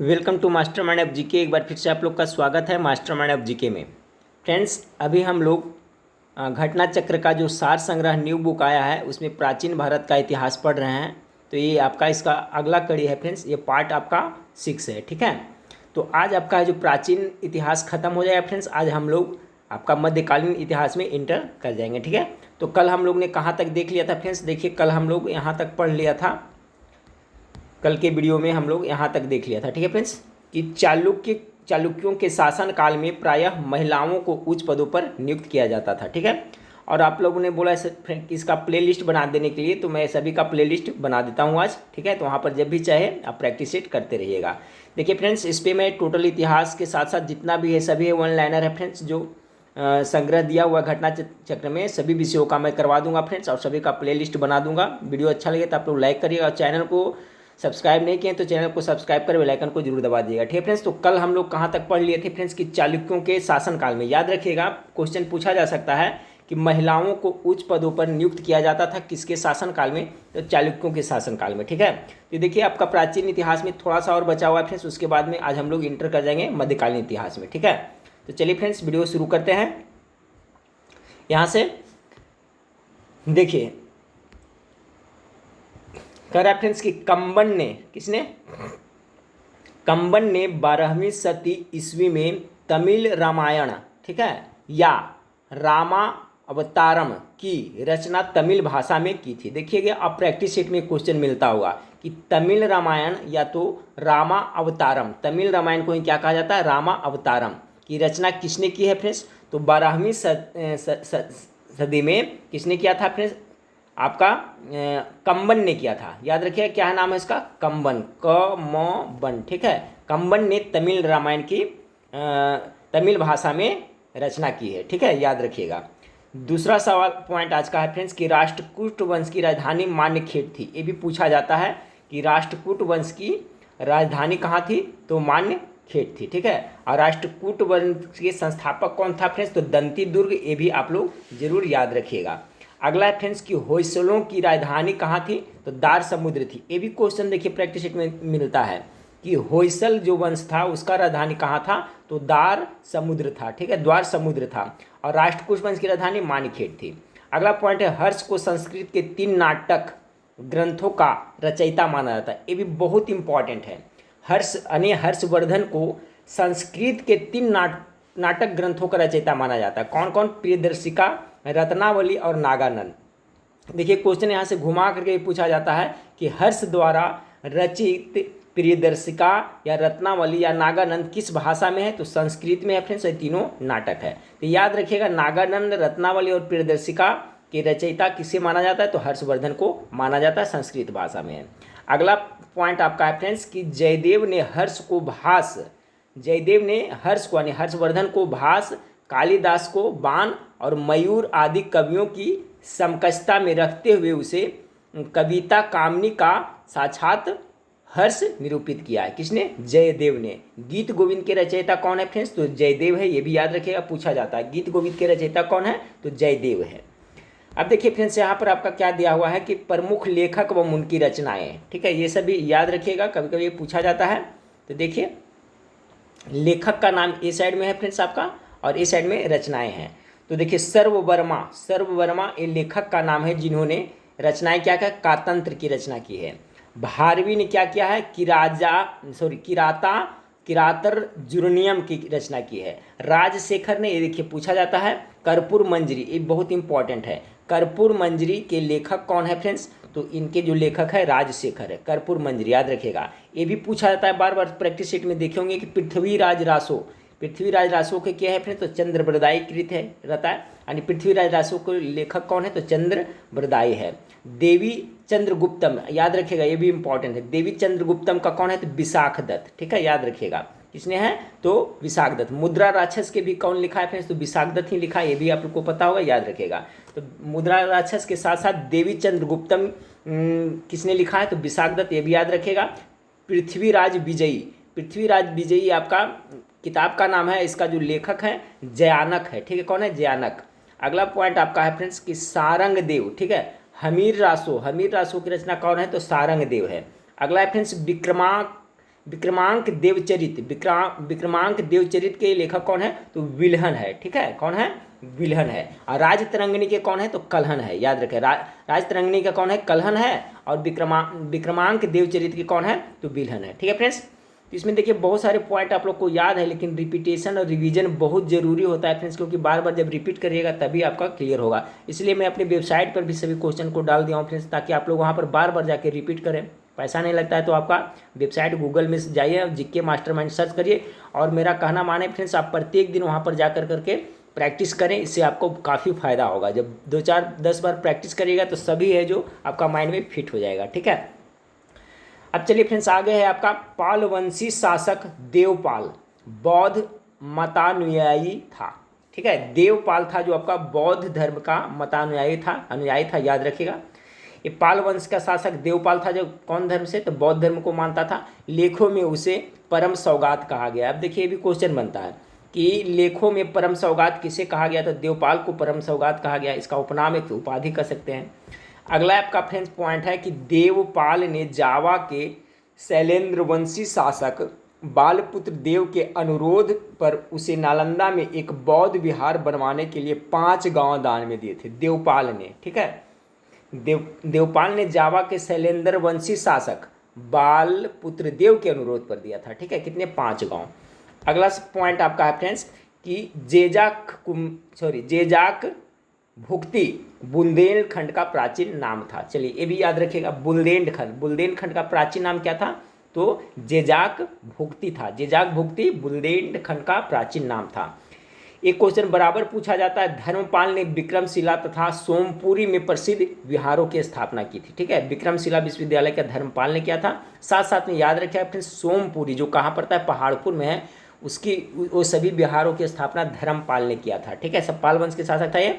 Welcome to mastermind of GK. एक बार फिर से आप लोग का स्वागत है मास्टरमाइंड ऑफ जीके में। फ्रेंड्स, अभी हम लोग घटना चक्र का जो सार संग्रह न्यू बुक आया है उसमें प्राचीन भारत का इतिहास पढ़ रहे हैं। तो ये आपका इसका अगला कड़ी है फ्रेंड्स, ये पार्ट आपका 6 है। ठीक है, तो आज आपका जो प्राचीन इतिहास खत्म हो जाएगा फ्रेंड्स। आज हम लोग आपका मध्यकालीन इतिहास में इंटर कर जाएंगे। ठीक है, तो कल हम लोग ने कहाँ तक देख लिया था फ्रेंड्स? देखिए, कल हम लोग यहाँ तक पढ़ लिया था। कल के वीडियो में हम लोग यहाँ तक देख लिया था। ठीक है फ्रेंड्स, कि चालुक्यों के शासन काल में प्रायः महिलाओं को उच्च पदों पर नियुक्त किया जाता था। ठीक है, और आप लोगों ने बोला इसका प्लेलिस्ट बना देने के लिए, तो मैं सभी का प्लेलिस्ट बना देता हूँ आज। ठीक है, तो वहाँ पर जब भी चाहे आप प्रैक्टिस सेट करते रहिएगा। देखिए फ्रेंड्स, इस पर मैं टोटल इतिहास के साथ साथ जितना भी है सभी वन लाइनर है फ्रेंड्स, जो संग्रह दिया हुआ घटना चक्र में सभी विषयों का मैं करवा दूंगा फ्रेंड्स, और सभी का प्लेलिस्ट बना दूंगा। वीडियो अच्छा लगे तो आप लोग लाइक करिएगा, और चैनल को सब्सक्राइब नहीं किए तो चैनल को सब्सक्राइब कर बेल आइकन को जरूर दबा दीजिएगा। ठीक है फ्रेंड्स, तो कल हम लोग कहाँ तक पढ़ लिए थे फ्रेंड्स? कि चालुक्यों के शासनकाल में, याद रखिएगा क्वेश्चन पूछा जा सकता है कि महिलाओं को उच्च पदों पर नियुक्त किया जाता था किसके शासनकाल में? तो चालुक्यों के शासनकाल में। ठीक है, तो देखिए आपका प्राचीन इतिहास में थोड़ा सा और बचा हुआ है फ्रेंड्स, उसके बाद में आज हम लोग इंटर कर जाएंगे मध्यकालीन इतिहास में। ठीक है, तो चलिए फ्रेंड्स वीडियो शुरू करते हैं। यहाँ से देखिए, कह रहा है फ्रेंड्स कि कंबन ने 12वीं शती ईस्वी में तमिल रामायण, ठीक है, या रामा अवतारम की रचना तमिल भाषा में की थी। देखिएगा, अब प्रैक्टिस सेट में क्वेश्चन मिलता होगा कि तमिल रामायण या तो रामा अवतारम, तमिल रामायण को ही क्या कहा जाता है? रामा अवतारम की रचना किसने की है फ्रेंड्स? तो 12वीं सदी में किसने किया था फ्रेंड्स? आपका कंबन ने किया था। याद रखिए क्या नाम है इसका? कंबन, क-म-बन। ठीक है, कंबन ने तमिल रामायण की तमिल भाषा में रचना की है। ठीक है, याद रखिएगा। दूसरा सवाल पॉइंट आज का है फ्रेंड्स कि राष्ट्रकूट वंश की राजधानी मान्यखेड़ थी। ये भी पूछा जाता है कि राष्ट्रकूट वंश की राजधानी कहाँ थी? तो मान्यखेड़ थी। ठीक है, और राष्ट्रकूट वंश के संस्थापक कौन था फ्रेंड्स? तो दंती दुर्ग। ये भी आप लोग जरूर याद रखिएगा। अगला है फ्रेंड्स कि होयसलों की राजधानी कहाँ थी? तो दार समुद्र थी। ये भी क्वेश्चन देखिए प्रैक्टिस शीट में मिलता है कि होयसल जो वंश था उसका राजधानी कहाँ था? तो दार समुद्र था। ठीक है, द्वार समुद्र था। और राष्ट्रकूट वंश की राजधानी मान्यखेड़ थी। अगला पॉइंट है हर्ष को संस्कृत के 3 नाटक ग्रंथों का रचयिता माना जाता है। ये भी बहुत इंपॉर्टेंट है। हर्षवर्धन को संस्कृत के 3 नाटक ग्रंथों का रचयिता माना जाता है। कौन कौन? प्रियदर्शिका, रत्नावली और नागानंद। देखिए क्वेश्चन यहाँ से घुमा करके पूछा जाता है कि हर्ष द्वारा रचित प्रियदर्शिका या रत्नावली या नागानंद किस भाषा में है? तो संस्कृत में है फ्रेंड्स। ये तीनों नाटक है, तो याद रखिएगा नागानंद, रत्नावली और प्रियदर्शिका के रचयिता किसे माना जाता है? तो हर्षवर्धन को माना जाता है, संस्कृत भाषा में है। अगला पॉइंट आपका है फ्रेंड्स कि जयदेव ने हर्ष को यानी हर्षवर्धन को भास, कालिदास को बाण और मयूर आदि कवियों की समकक्षता में रखते हुए उसे कविता कामनी का साक्षात हर्ष निरूपित किया है। किसने? जयदेव ने। गीत गोविंद के रचयिता कौन है फ्रेंड्स? तो जयदेव है। ये भी याद रखिएगा, पूछा जाता है गीत गोविंद के रचयिता कौन है? तो जयदेव है। अब देखिए फ्रेंड्स, यहाँ पर आपका क्या दिया हुआ है कि प्रमुख लेखक व उनकी रचनाएं। ठीक है, ये सभी याद रखिएगा, कभी कभी ये पूछा जाता है। तो देखिए लेखक का नाम ए साइड में है फ्रेंड्स आपका, और इस साइड में रचनाएं हैं। तो देखिए सर्ववर्मा ये लेखक का नाम है जिन्होंने रचनाएं क्या क्या? कातंत्र की रचना की है। भारवी ने क्या किया है? किरातर जुर्नियम की रचना की है। राजशेखर ने, ये देखिए पूछा जाता है, कर्पूर मंजरी, ये बहुत इंपॉर्टेंट है। कर्पूर मंजरी के लेखक कौन है फ्रेंड्स? तो इनके जो लेखक है राजशेखर है, कर्पूर मंजरी, याद रखिएगा। ये भी पूछा जाता है बार बार प्रैक्टिस शीट में देखे होंगे कि पृथ्वीराज रासो के क्या है फ्रेंड्स? तो चंद्रबरदायी कृत है रहता है, यानी पृथ्वीराज रासो के लेखक कौन है? तो चंद्रबरदायी है। देवी चंद्रगुप्तम, याद रखिएगा, ये भी इंपॉर्टेंट है। देवी चंद्रगुप्तम का कौन है? तो विशाख दत्त। ठीक है, याद रखिएगा किसने है? तो विशाख दत्त। मुद्रा राक्षस के भी कौन लिखा है फ्रेंड्स? तो विशाख दत्त ही लिखा है, ये भी आप लोग को पता होगा, याद रखिएगा। तो मुद्रा राक्षस के साथ साथ देवी चंद्रगुप्तम किसने लिखा है? तो विशाख दत्त, ये भी याद रखिएगा। पृथ्वीराज विजयी आपका किताब का नाम है, इसका जो लेखक है जयानक है। ठीक है, कौन है? जयानक। अगला पॉइंट आपका है फ्रेंड्स कि सारंग देव। ठीक है, हमीर रासो की रचना कौन है? तो सारंग देव है। अगला है फ्रेंड्स विक्रमांक देवचरित, विक्रमांक देवचरित के लेखक कौन है? तो विल्हन है, ठीक है, कौन है? विल्हन है। और राजतरंगिणी के कौन है? तो कल्हन है, याद रखें। राजतरंगिणी का कौन है? कल्हन है। और विक्रमांक देवचरित के कौन है? तो विल्हन है, ठीक है फ्रेंड्स। तो इसमें देखिए बहुत सारे पॉइंट आप लोग को याद है, लेकिन रिपीटेशन और रिवीजन बहुत जरूरी होता है फ्रेंड्स, क्योंकि बार बार जब रिपीट करिएगा तभी आपका क्लियर होगा। इसलिए मैं अपनी वेबसाइट पर भी सभी क्वेश्चन को डाल दिया हूँ फ्रेंड्स, ताकि आप लोग वहाँ पर बार बार जाके रिपीट करें। पैसा नहीं लगता है तो आपका वेबसाइट गूगल में जाइए, जीके मास्टरमाइंड सर्च करिए, और मेरा कहना माने फ्रेंड्स, आप प्रत्येक दिन वहाँ पर जा करके प्रैक्टिस करें। इससे आपको काफ़ी फायदा होगा। जब 2-4-10 बार प्रैक्टिस करिएगा तो सभी है जो आपका माइंड में फिट हो जाएगा, ठीक है। अब चलिए फ्रेंड्स, आगे है आपका पालवंशी शासक देवपाल, बौद्ध मतानुयायी था, ठीक है। देवपाल था जो आपका बौद्ध धर्म का मतानुयायी था, याद रखिएगा। ये पाल वंश का शासक देवपाल था, जो कौन धर्म से? तो बौद्ध धर्म को मानता था। लेखों में उसे परम सौगात कहा गया। अब देखिए ये भी क्वेश्चन बनता है कि लेखों में परम सौगात किसे कहा गया? तो देवपाल को परम सौगात कहा गया। इसका उपनाम एक उपाधि कर सकते हैं। अगला आपका फ्रेंड्स पॉइंट है कि देवपाल ने जावा के शैलेंद्रवंशी शासक बालपुत्र देव के अनुरोध पर उसे नालंदा में एक बौद्ध विहार बनवाने के लिए 5 गांव दान में दिए थे, देवपाल ने, ठीक है। देवपाल ने जावा के शैलेंद्रवंशी शासक बालपुत्र देव के अनुरोध पर दिया था, ठीक है। कितने? 5 गांव। अगला पॉइंट आपका है फ्रेंड्स कि जेजाक भुक्ति बुंदेलखंड का प्राचीन नाम था। चलिए ये भी याद रखिएगा, बुंदेलखंड का प्राचीन नाम क्या था? तो जेजाक भुक्ति था। जेजाक भुक्ति बुंदेलखंड का प्राचीन नाम था। एक क्वेश्चन बराबर पूछा जाता है, धर्मपाल ने विक्रमशिला तथा सोमपुरी में प्रसिद्ध विहारों की स्थापना की थी, ठीक है। विक्रमशिला विश्वविद्यालय का धर्मपाल ने किया था। साथ साथ में याद रखिए फिर सोमपुरी जो कहाँ पड़ता है? पहाड़पुर में है, उसकी वो सभी विहारों की स्थापना धर्मपाल ने किया था, ठीक है। सब पाल वंश के शासक था ये।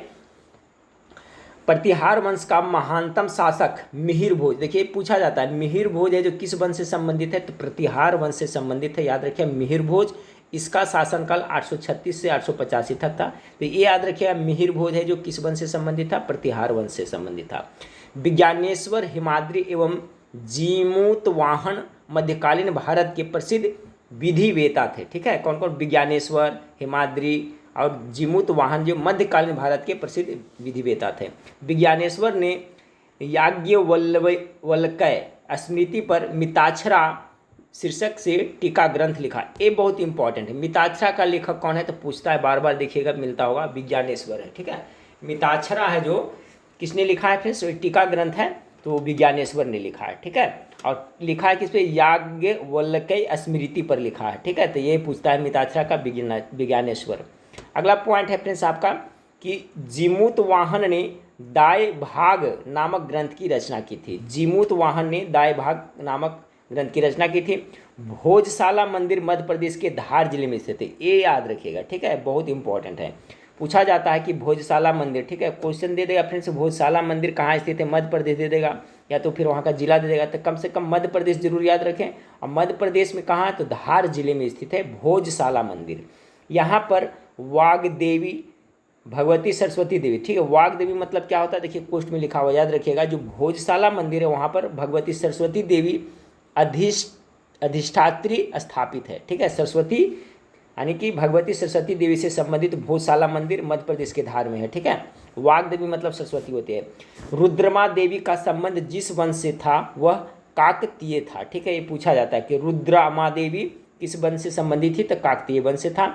प्रतिहार वंश का महानतम शासक मिहिर भोज, देखिए पूछा जाता है मिहिर भोज है जो किस वंश से संबंधित है? तो प्रतिहार वंश से संबंधित है, याद रखिए मिहिर भोज। इसका शासनकाल 836 से 885 तक था। तो ये याद रखिएगा मिहिर भोज है जो किस वंश से संबंधित था? प्रतिहार वंश से संबंधित था। विज्ञानेश्वर हिमाद्री एवं जीमूतवाहन मध्यकालीन भारत के प्रसिद्ध विधिवेता थे, ठीक है। कौन कौन? विज्ञानेश्वर, हिमाद्री और जीमूतवाहन जो मध्यकालीन भारत के प्रसिद्ध विधिवेता थे। विज्ञानेश्वर ने याज्ञवल्क्य स्मृति पर मिताक्षरा शीर्षक से टीका ग्रंथ लिखा। ये बहुत इंपॉर्टेंट है। मिताक्षरा का लेखक कौन है? तो पूछता है बार बार, देखिएगा मिलता होगा, विज्ञानेश्वर है, ठीक है। मिताक्षरा है जो किसने लिखा है? फिर टीका ग्रंथ है तो विज्ञानेश्वर ने लिखा है, ठीक है। और लिखा है किस पे? याज्ञवल्क्य स्मृति पर लिखा है, ठीक है। तो ये पूछता है मिताक्षरा का विज्ञानेश्वर। अगला पॉइंट है फ्रेंड्स आपका कि जीमूतवाहन ने दाय भाग नामक ग्रंथ की रचना की थी। जीमूतवाहन ने दाय भाग नामक ग्रंथ की रचना की थी। भोजशाला मंदिर मध्य प्रदेश के धार जिले में स्थित है, ये याद रखिएगा, ठीक है, बहुत इंपॉर्टेंट है। पूछा जाता है कि भोजशाला मंदिर, ठीक है, क्वेश्चन दे देगा फ्रेंड्स भोजशाला मंदिर कहाँ स्थित है? मध्य प्रदेश दे देगा, या तो फिर वहाँ का जिला दे देगा। तो कम से कम मध्य प्रदेश जरूर याद रखें। और मध्य प्रदेश में कहाँ है? तो धार जिले में स्थित है भोजशाला मंदिर। यहाँ पर वाग्देवी भगवती सरस्वती देवी, ठीक है। वाग्देवी मतलब क्या होता है? देखिए पोस्ट में लिखा हुआ, याद रखिएगा। जो भोजशाला मंदिर है वहाँ पर भगवती सरस्वती देवी अधिष्ठात्री स्थापित है, ठीक है। सरस्वती यानी कि भगवती सरस्वती देवी से संबंधित भोजशाला मंदिर मध्य प्रदेश के धार में है, ठीक है। वाग्देवी मतलब सरस्वती होती है। रुद्रमा देवी का संबंध जिस वंश से था वह काकतीय था, ठीक है। ये पूछा जाता है कि रुद्रमा देवी किस वंश से संबंधित थी? तो काकतीय वंश से था।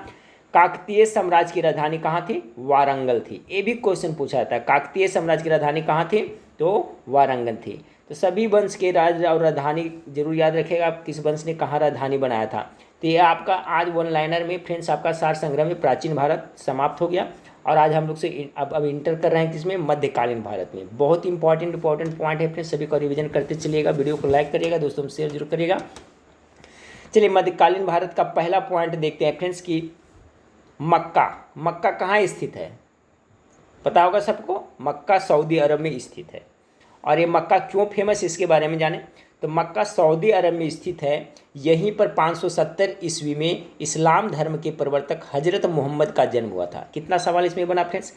काकतीय साम्राज्य की राजधानी कहाँ थी? वारंगल थी। ये भी क्वेश्चन पूछा जाता है, काकतीय साम्राज्य की राजधानी कहाँ थी? तो वारंगल थी। तो सभी वंश के राज और राजधानी जरूर याद रखेगा, आप किस वंश ने कहाँ राजधानी बनाया था। तो ये आपका आज वन लाइनर में फ्रेंड्स आपका सार संग्रह में प्राचीन भारत समाप्त हो गया। और आज हम लोग से अब इंटर कर रहे हैं किसमें? मध्यकालीन भारत में। बहुत इंपॉर्टेंट पॉइंट है फ्रेंड्स, सभी को रिवीजन करते चलिएगा। वीडियो को लाइक करिएगा, दोस्तों में शेयर जरूर करिएगा। चलिए मध्यकालीन भारत का पहला पॉइंट देखते हैं फ्रेंड्स की मक्का कहाँ स्थित है? पता होगा सबको, मक्का सऊदी अरब में स्थित है। और ये मक्का क्यों फेमस है इसके बारे में जाने। तो मक्का सऊदी अरब में स्थित है। यहीं पर 570 ईस्वी में इस्लाम धर्म के प्रवर्तक हजरत मोहम्मद का जन्म हुआ था। कितना सवाल इसमें बना फ्रेंड्स?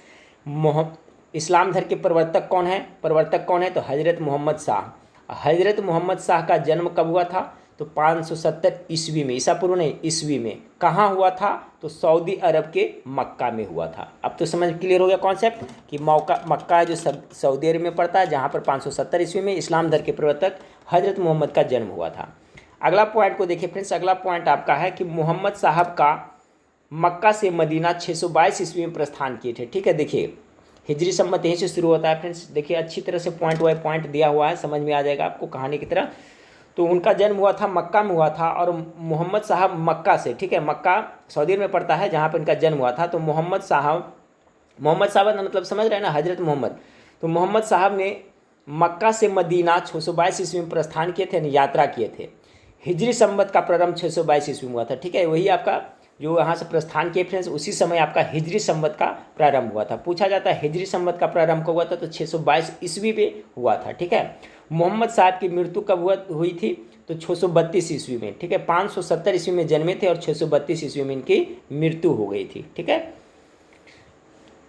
इस्लाम धर्म के प्रवर्तक कौन है? तो हजरत मोहम्मद शाह। हजरत मोहम्मद शाह का जन्म कब हुआ था? तो 570 ईस्वी में, ईसा पूर्व नहीं, ईस्वी में। कहाँ हुआ था? तो सऊदी अरब के मक्का में हुआ था। अब तो समझ क्लियर हो गया कॉन्सेप्ट कि मक्का है जो सऊदी अरब में पड़ता है, जहाँ पर 570 ईस्वी में इस्लाम धर्म के प्रवर्तक हजरत मोहम्मद का जन्म हुआ था। अगला पॉइंट को देखिए फ्रेंड्स, अगला पॉइंट आपका है कि मोहम्मद साहब का मक्का से मदीना 622 ईस्वी में प्रस्थान किए थे। ठीक है, देखिए हिजरी सम्मत यहीं से शुरू होता है फ्रेंड्स। देखिए अच्छी तरह से पॉइंट वाई पॉइंट दिया हुआ है, समझ में आ जाएगा आपको कहानी की तरह। तो उनका जन्म हुआ था मक्का में हुआ था, और मोहम्मद साहब मक्का से, ठीक है, मक्का सऊदी अरब में पड़ता है जहाँ पर इनका जन्म हुआ था। तो मोहम्मद साहब मतलब समझ रहे हैं ना, हजरत मोहम्मद। तो मोहम्मद साहब ने मक्का से मदीना 622 ईस्वी में प्रस्थान किए थे, यात्रा किए थे। हिजरी संवत का प्रारंभ 622 ईस्वी में हुआ था। ठीक है, वही आपका जो यहाँ से प्रस्थान किए फ्रेंड्स, उसी समय आपका हिजरी संवत का प्रारंभ हुआ था। पूछा जाता है हिजरी संवत का प्रारंभ कब हुआ था? तो 622 ईस्वी में हुआ था। ठीक है, मोहम्मद साहब की मृत्यु कब हुई थी? तो 632 ईस्वी में। ठीक है, 570 ईस्वी में जन्मे थे और 632 ईस्वी में इनकी मृत्यु हो गई थी। ठीक है,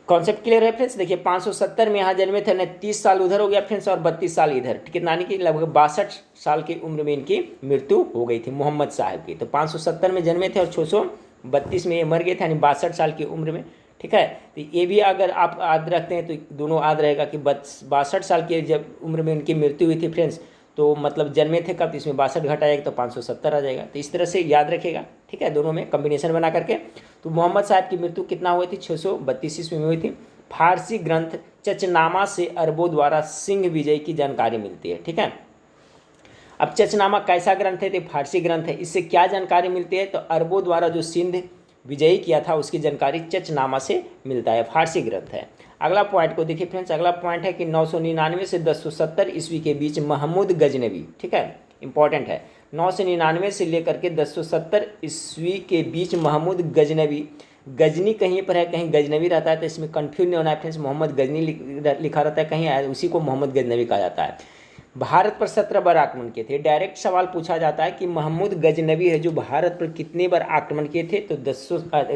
कॉन्सेप्ट क्लियर है फ्रेंड्स। देखिए 570 में यहाँ जन्मे थे, 30 साल उधर हो गया फ्रेंड्स और 32 साल इधर। ठीक है, नानी की लगभग 62 साल की उम्र में इनकी मृत्यु हो गई थी मोहम्मद साहब की। तो 570 में जन्मे थे और 632 में ये मर गए थे, यानी 62 साल की उम्र में। ठीक है, तो ये भी अगर आप याद रखते हैं तो दोनों याद रहेगा कि 62 साल की जब उम्र में इनकी मृत्यु हुई थी फ्रेंड्स, तो मतलब जन्मे थे कब, इसमें 62 घटाएगा तो 570 आ जाएगा। तो इस तरह से याद रखेगा। ठीक है, दोनों में कम्बिनेशन बना करके। तो मोहम्मद साहब की मृत्यु कितना हुई थी? 632 ईस्वी में हुई थी। फारसी ग्रंथ चचनामा से अरबों द्वारा सिंह विजय की जानकारी मिलती है। ठीक है, अब चचनामा कैसा ग्रंथ है? तो फारसी ग्रंथ है। इससे क्या जानकारी मिलती है? तो अरबों द्वारा जो सिंध विजयी किया था उसकी जानकारी चचनामा से मिलता है, फारसी ग्रंथ है। अगला पॉइंट को देखिए फ्रेंड्स, अगला पॉइंट है कि 999 से 1070 ईस्वी के बीच महमूद गजनवी, ठीक है, इंपॉर्टेंट है, 999 से लेकर के 1070 ईस्वी के बीच महमूद गजनवी, गजनी कहीं पर है कहीं गजनवी रहता है, तो इसमें कन्फ्यूज नहीं होना है फ्रेंड्स, मोहम्मद गजनी लिखा रहता है कहीं, उसी को मोहम्मद गजनवी कहा जाता है। भारत पर 17 बार आक्रमण किए थे। डायरेक्ट सवाल पूछा जाता है कि महमूद गजनवी है जो भारत पर कितने बार आक्रमण किए थे? तो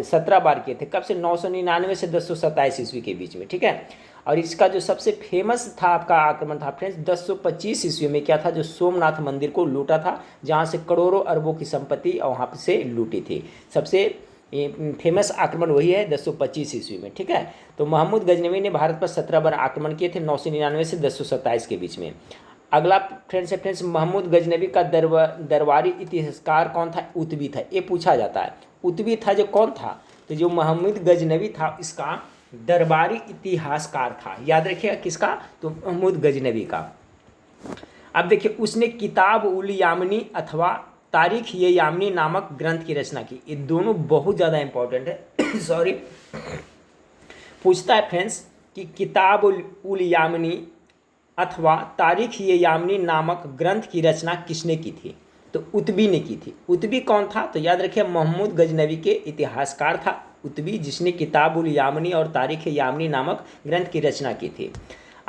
17 बार किए थे। कब से? 999 से 1027 ईस्वी के बीच में। ठीक है, और इसका जो सबसे फेमस था आपका आक्रमण था फ्रेंड्स 1025 ईस्वी में। क्या था? जो सोमनाथ मंदिर को लूटा था, जहाँ से करोड़ों अरबों की संपत्ति वहाँ से लूटी थी। सबसे फेमस आक्रमण वही है 1025 ईस्वी में। ठीक है, तो महमूद गजनवी ने भारत पर 17 बार आक्रमण किए थे 999 से 1027 के बीच में। अगला फ्रेंड्स है फ्रेंड्स, महमूद गजनवी का दरबारी इतिहासकार कौन था? उतबी था। ये पूछा जाता है उतबी था जो कौन था? तो जो महमूद गजनवी था इसका दरबारी इतिहासकार था। याद रखिएगा किसका? तो महमूद गजनवी का। अब देखिए उसने किताब उल यामनी अथवा तारीख ये यामनी नामक ग्रंथ की रचना की। ये दोनों बहुत ज़्यादा इंपॉर्टेंट है सॉरी, पूछता है फ्रेंड्स कि किताब उल यामनी अथवा तारीख ये यामनी नामक ग्रंथ की रचना किसने की थी? तो उतबी ने की थी। उतबी कौन था? तो याद रखिए महमूद गजनवी के इतिहासकार था उतबी, जिसने किताब उल यामनी और तारीख यामनी नामक ग्रंथ की रचना की थी।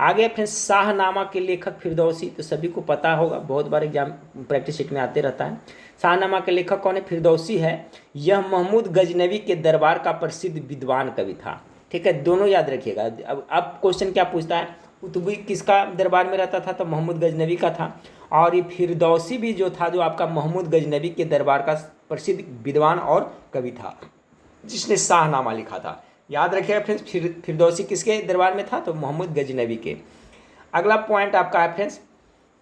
आगे फिर शाहनामा के लेखक फिरदौसी, तो सभी को पता होगा, बहुत बार एग्जाम प्रैक्टिस शीट में आते रहता है। शाहनामा के लेखक कौन है? फिरदौसी है। यह महमूद गजनवी के दरबार का प्रसिद्ध विद्वान कवि था। ठीक है, दोनों याद रखिएगा। अब क्वेश्चन क्या पूछता है? उतबी किसका दरबार में रहता था? तो महमूद गजनवी का था। और ये फिरदौसी भी जो था, जो आपका महमूद गजनवी के दरबार का प्रसिद्ध विद्वान और कवि था, जिसने शाहनामा लिखा था। याद रखिएगा फ्रेंड्स, फिरदौसी किसके दरबार में था? तो महमूद गजनवी के। अगला पॉइंट आपका है फ्रेंड्स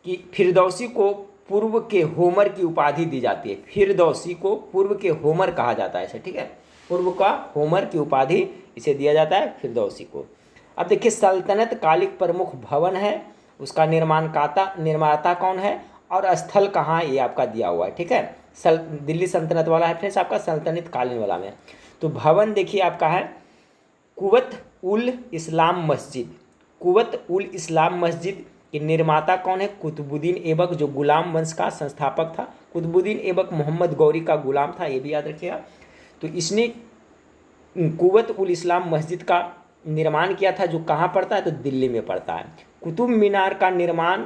कि फिरदौसी को पूर्व के होमर की उपाधि दी जाती है। फिरदौसी को पूर्व के होमर कहा जाता है इसे। ठीक है, पूर्व का होमर की उपाधि इसे दिया जाता है फिरदौसी को। अब देखिए सल्तनत कालिक प्रमुख भवन है, उसका निर्माता कौन है और स्थल कहाँ, ये आपका दिया हुआ है। ठीक है, दिल्ली सल्तनत वाला है फ्रेंड्स आपका, सल्तनत कालीन वाला में। तो भवन देखिए आपका है कुवत उल इस्लाम मस्जिद। कुवत उल इस्लाम मस्जिद के निर्माता कौन है? कुतुबुद्दीन ऐबक, जो गुलाम वंश का संस्थापक था। कुतुबुद्दीन ऐबक मोहम्मद गौरी का गुलाम था, ये भी याद रखिएगा। तो इसने कुवत उल इस्लाम मस्जिद का निर्माण किया था, जो कहाँ पड़ता है? तो दिल्ली में पड़ता है। कुतुब मीनार का निर्माण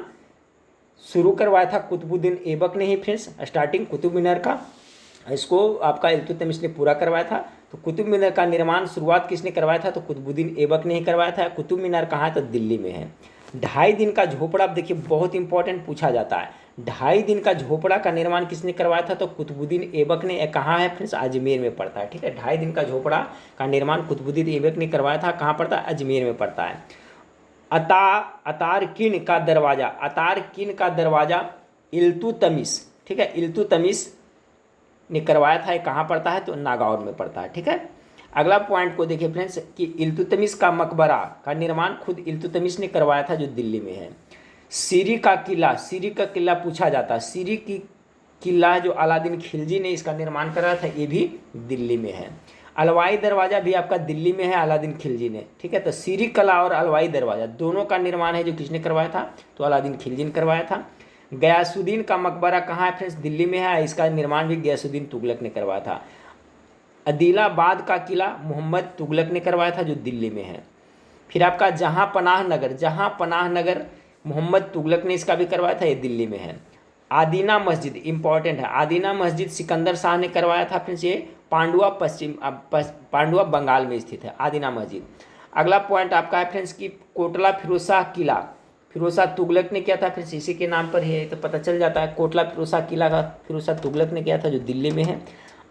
शुरू करवाया था कुतुबुद्दीन ऐबक ने ही फ्रेंड्स। स्टार्टिंग कुतुब मीनार का इसको आपका इल्तुतमिश ने पूरा करवाया था। तो कुतुब मीनार का निर्माण शुरुआत किसने करवाया था? तो कुतुबुद्दीन ऐबक ने ही करवाया था। कुतुब मीनार कहाँ है? तो दिल्ली में है। 2.5 दिन का झोपड़ा, देखिए बहुत इंपॉर्टेंट पूछा जाता है। 2.5 दिन का झोपड़ा का निर्माण किसने करवाया था? तो कुतुबुद्दीन ऐबक ने। कहाँ है फ्रेंड्स? अजमेर में पड़ता है। ठीक है, 2.5 दिन का झोपड़ा का निर्माण कुतुबुद्दीन ऐबक ने करवाया था। कहाँ पड़ता है? अजमेर में पड़ता है। अतारकिन का दरवाज़ा, अतारकिन का दरवाज़ा इल्तुतमिश, ठीक है, इल्तुतमिश ने करवाया था। ये कहाँ पड़ता है? तो नागौर में पड़ता है। ठीक है, अगला पॉइंट को देखिए फ्रेंड्स कि इल्तुतमिश का मकबरा का निर्माण खुद इल्तुतमिश ने करवाया था, जो दिल्ली में है। सीरी का किला, सीरी का किला पूछा जाता है। सीरी की किला जो अलादीन खिलजी ने इसका निर्माण कराया था, ये भी दिल्ली में है। अलवाई दरवाज़ा भी आपका दिल्ली में है, अलादीन खिलजी ने। ठीक है, तो सीरी कला और अलवाई दरवाज़ा दोनों का निर्माण है जो किसने करवाया था? तो अलादीन खिलजी ने करवाया था। गयासुद्दीन का मकबरा कहाँ है फ्रेंड्स? दिल्ली में है। इसका निर्माण भी गयासुद्दीन तुगलक ने करवाया था। आदिलाबाद का किला मोहम्मद तुगलक ने करवाया था, जो दिल्ली में है। फिर आपका जहाँ पनाह नगर, जहाँ पनाह नगर मोहम्मद तुगलक ने इसका भी करवाया था, ये दिल्ली में है। आदीना मस्जिद इंपॉर्टेंट है। आदीना मस्जिद सिकंदर शाह ने करवाया था फ्रेंड्स, ये पांडुआ पांडुआ बंगाल में स्थित है आदीना मस्जिद। अगला पॉइंट आपका है फ्रेंड्स कि कोटला फिरोज शाह किला, फिरोज शाह तुगलक ने किया था फ्रेंड्स, इसी के नाम पर है, तो पता चल जाता है। कोटला फिरोज शाह किला का फिरोज शाह तुगलक ने किया था, जो दिल्ली में है।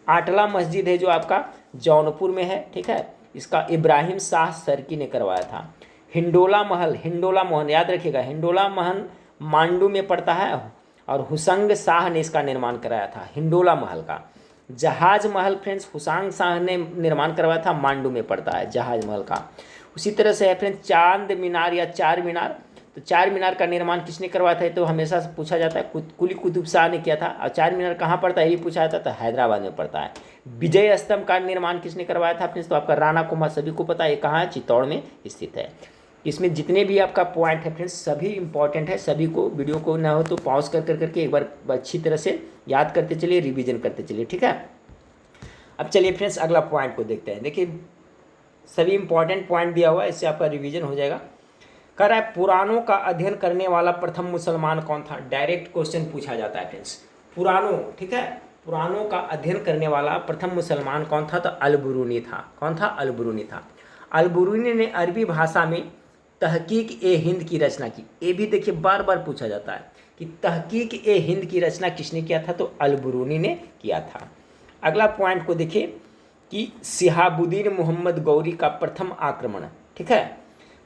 आटला मस्जिद है जो आपका जौनपुर में है। ठीक है, इसका इब्राहिम शाह सरकी ने करवाया था। हिंडोला महल, हिंडोला महल याद रखिएगा, हिंडोला महल मांडू में पड़ता है और हुसंग शाह ने इसका निर्माण कराया था, हिंडोला महल का। जहाज महल फ्रेंड्स हुसंग शाह ने निर्माण करवाया था, मांडू में पड़ता है जहाज महल का। उसी तरह से है फ्रेंड्स चांद मीनार या चार मीनार, तो चार मीनार का निर्माण किसने करवाया था? तो हमेशा से पूछा जाता है, कुली कुतुब शाह ने किया था। और चार मीनार कहाँ पड़ता है ये पूछा जाता है, तो हैदराबाद में पड़ता है। विजय स्तंभ का निर्माण किसने करवाया था फ्रेंड्स? तो आपका राणा कुमार, सभी को पता है, ये कहाँ है? चित्तौड़ में स्थित है। इसमें जितने भी आपका पॉइंट है फ्रेंड्स सभी इंपॉर्टेंट है, सभी को वीडियो को ना हो तो पॉज कर करके एक बार अच्छी तरह से याद करते चलिए, रिवीजन करते चलिए। ठीक है, अब चलिए फ्रेंड्स अगला पॉइंट को देखते हैं। देखिए सभी इंपॉर्टेंट पॉइंट दिया हुआ है, इससे आपका रिवीजन हो जाएगा। कह रहा है पुराणों का अध्ययन करने वाला प्रथम मुसलमान कौन था? डायरेक्ट क्वेश्चन पूछा जाता है फ्रेंड्स, पुराणों, ठीक है, पुराणों का अध्ययन करने वाला प्रथम मुसलमान कौन था? तो अल-बिरूनी था। कौन था? अल-बिरूनी था। अल-बिरूनी ने अरबी भाषा में तहकीक ए हिंद की रचना की। ये भी देखिए बार बार पूछा जाता है कि तहकीक ए हिंद की रचना किसने किया था? तो अल-बिरूनी ने किया था। अगला पॉइंट को देखिए कि शिहाबुद्दीन मोहम्मद गौरी का प्रथम आक्रमण, ठीक है,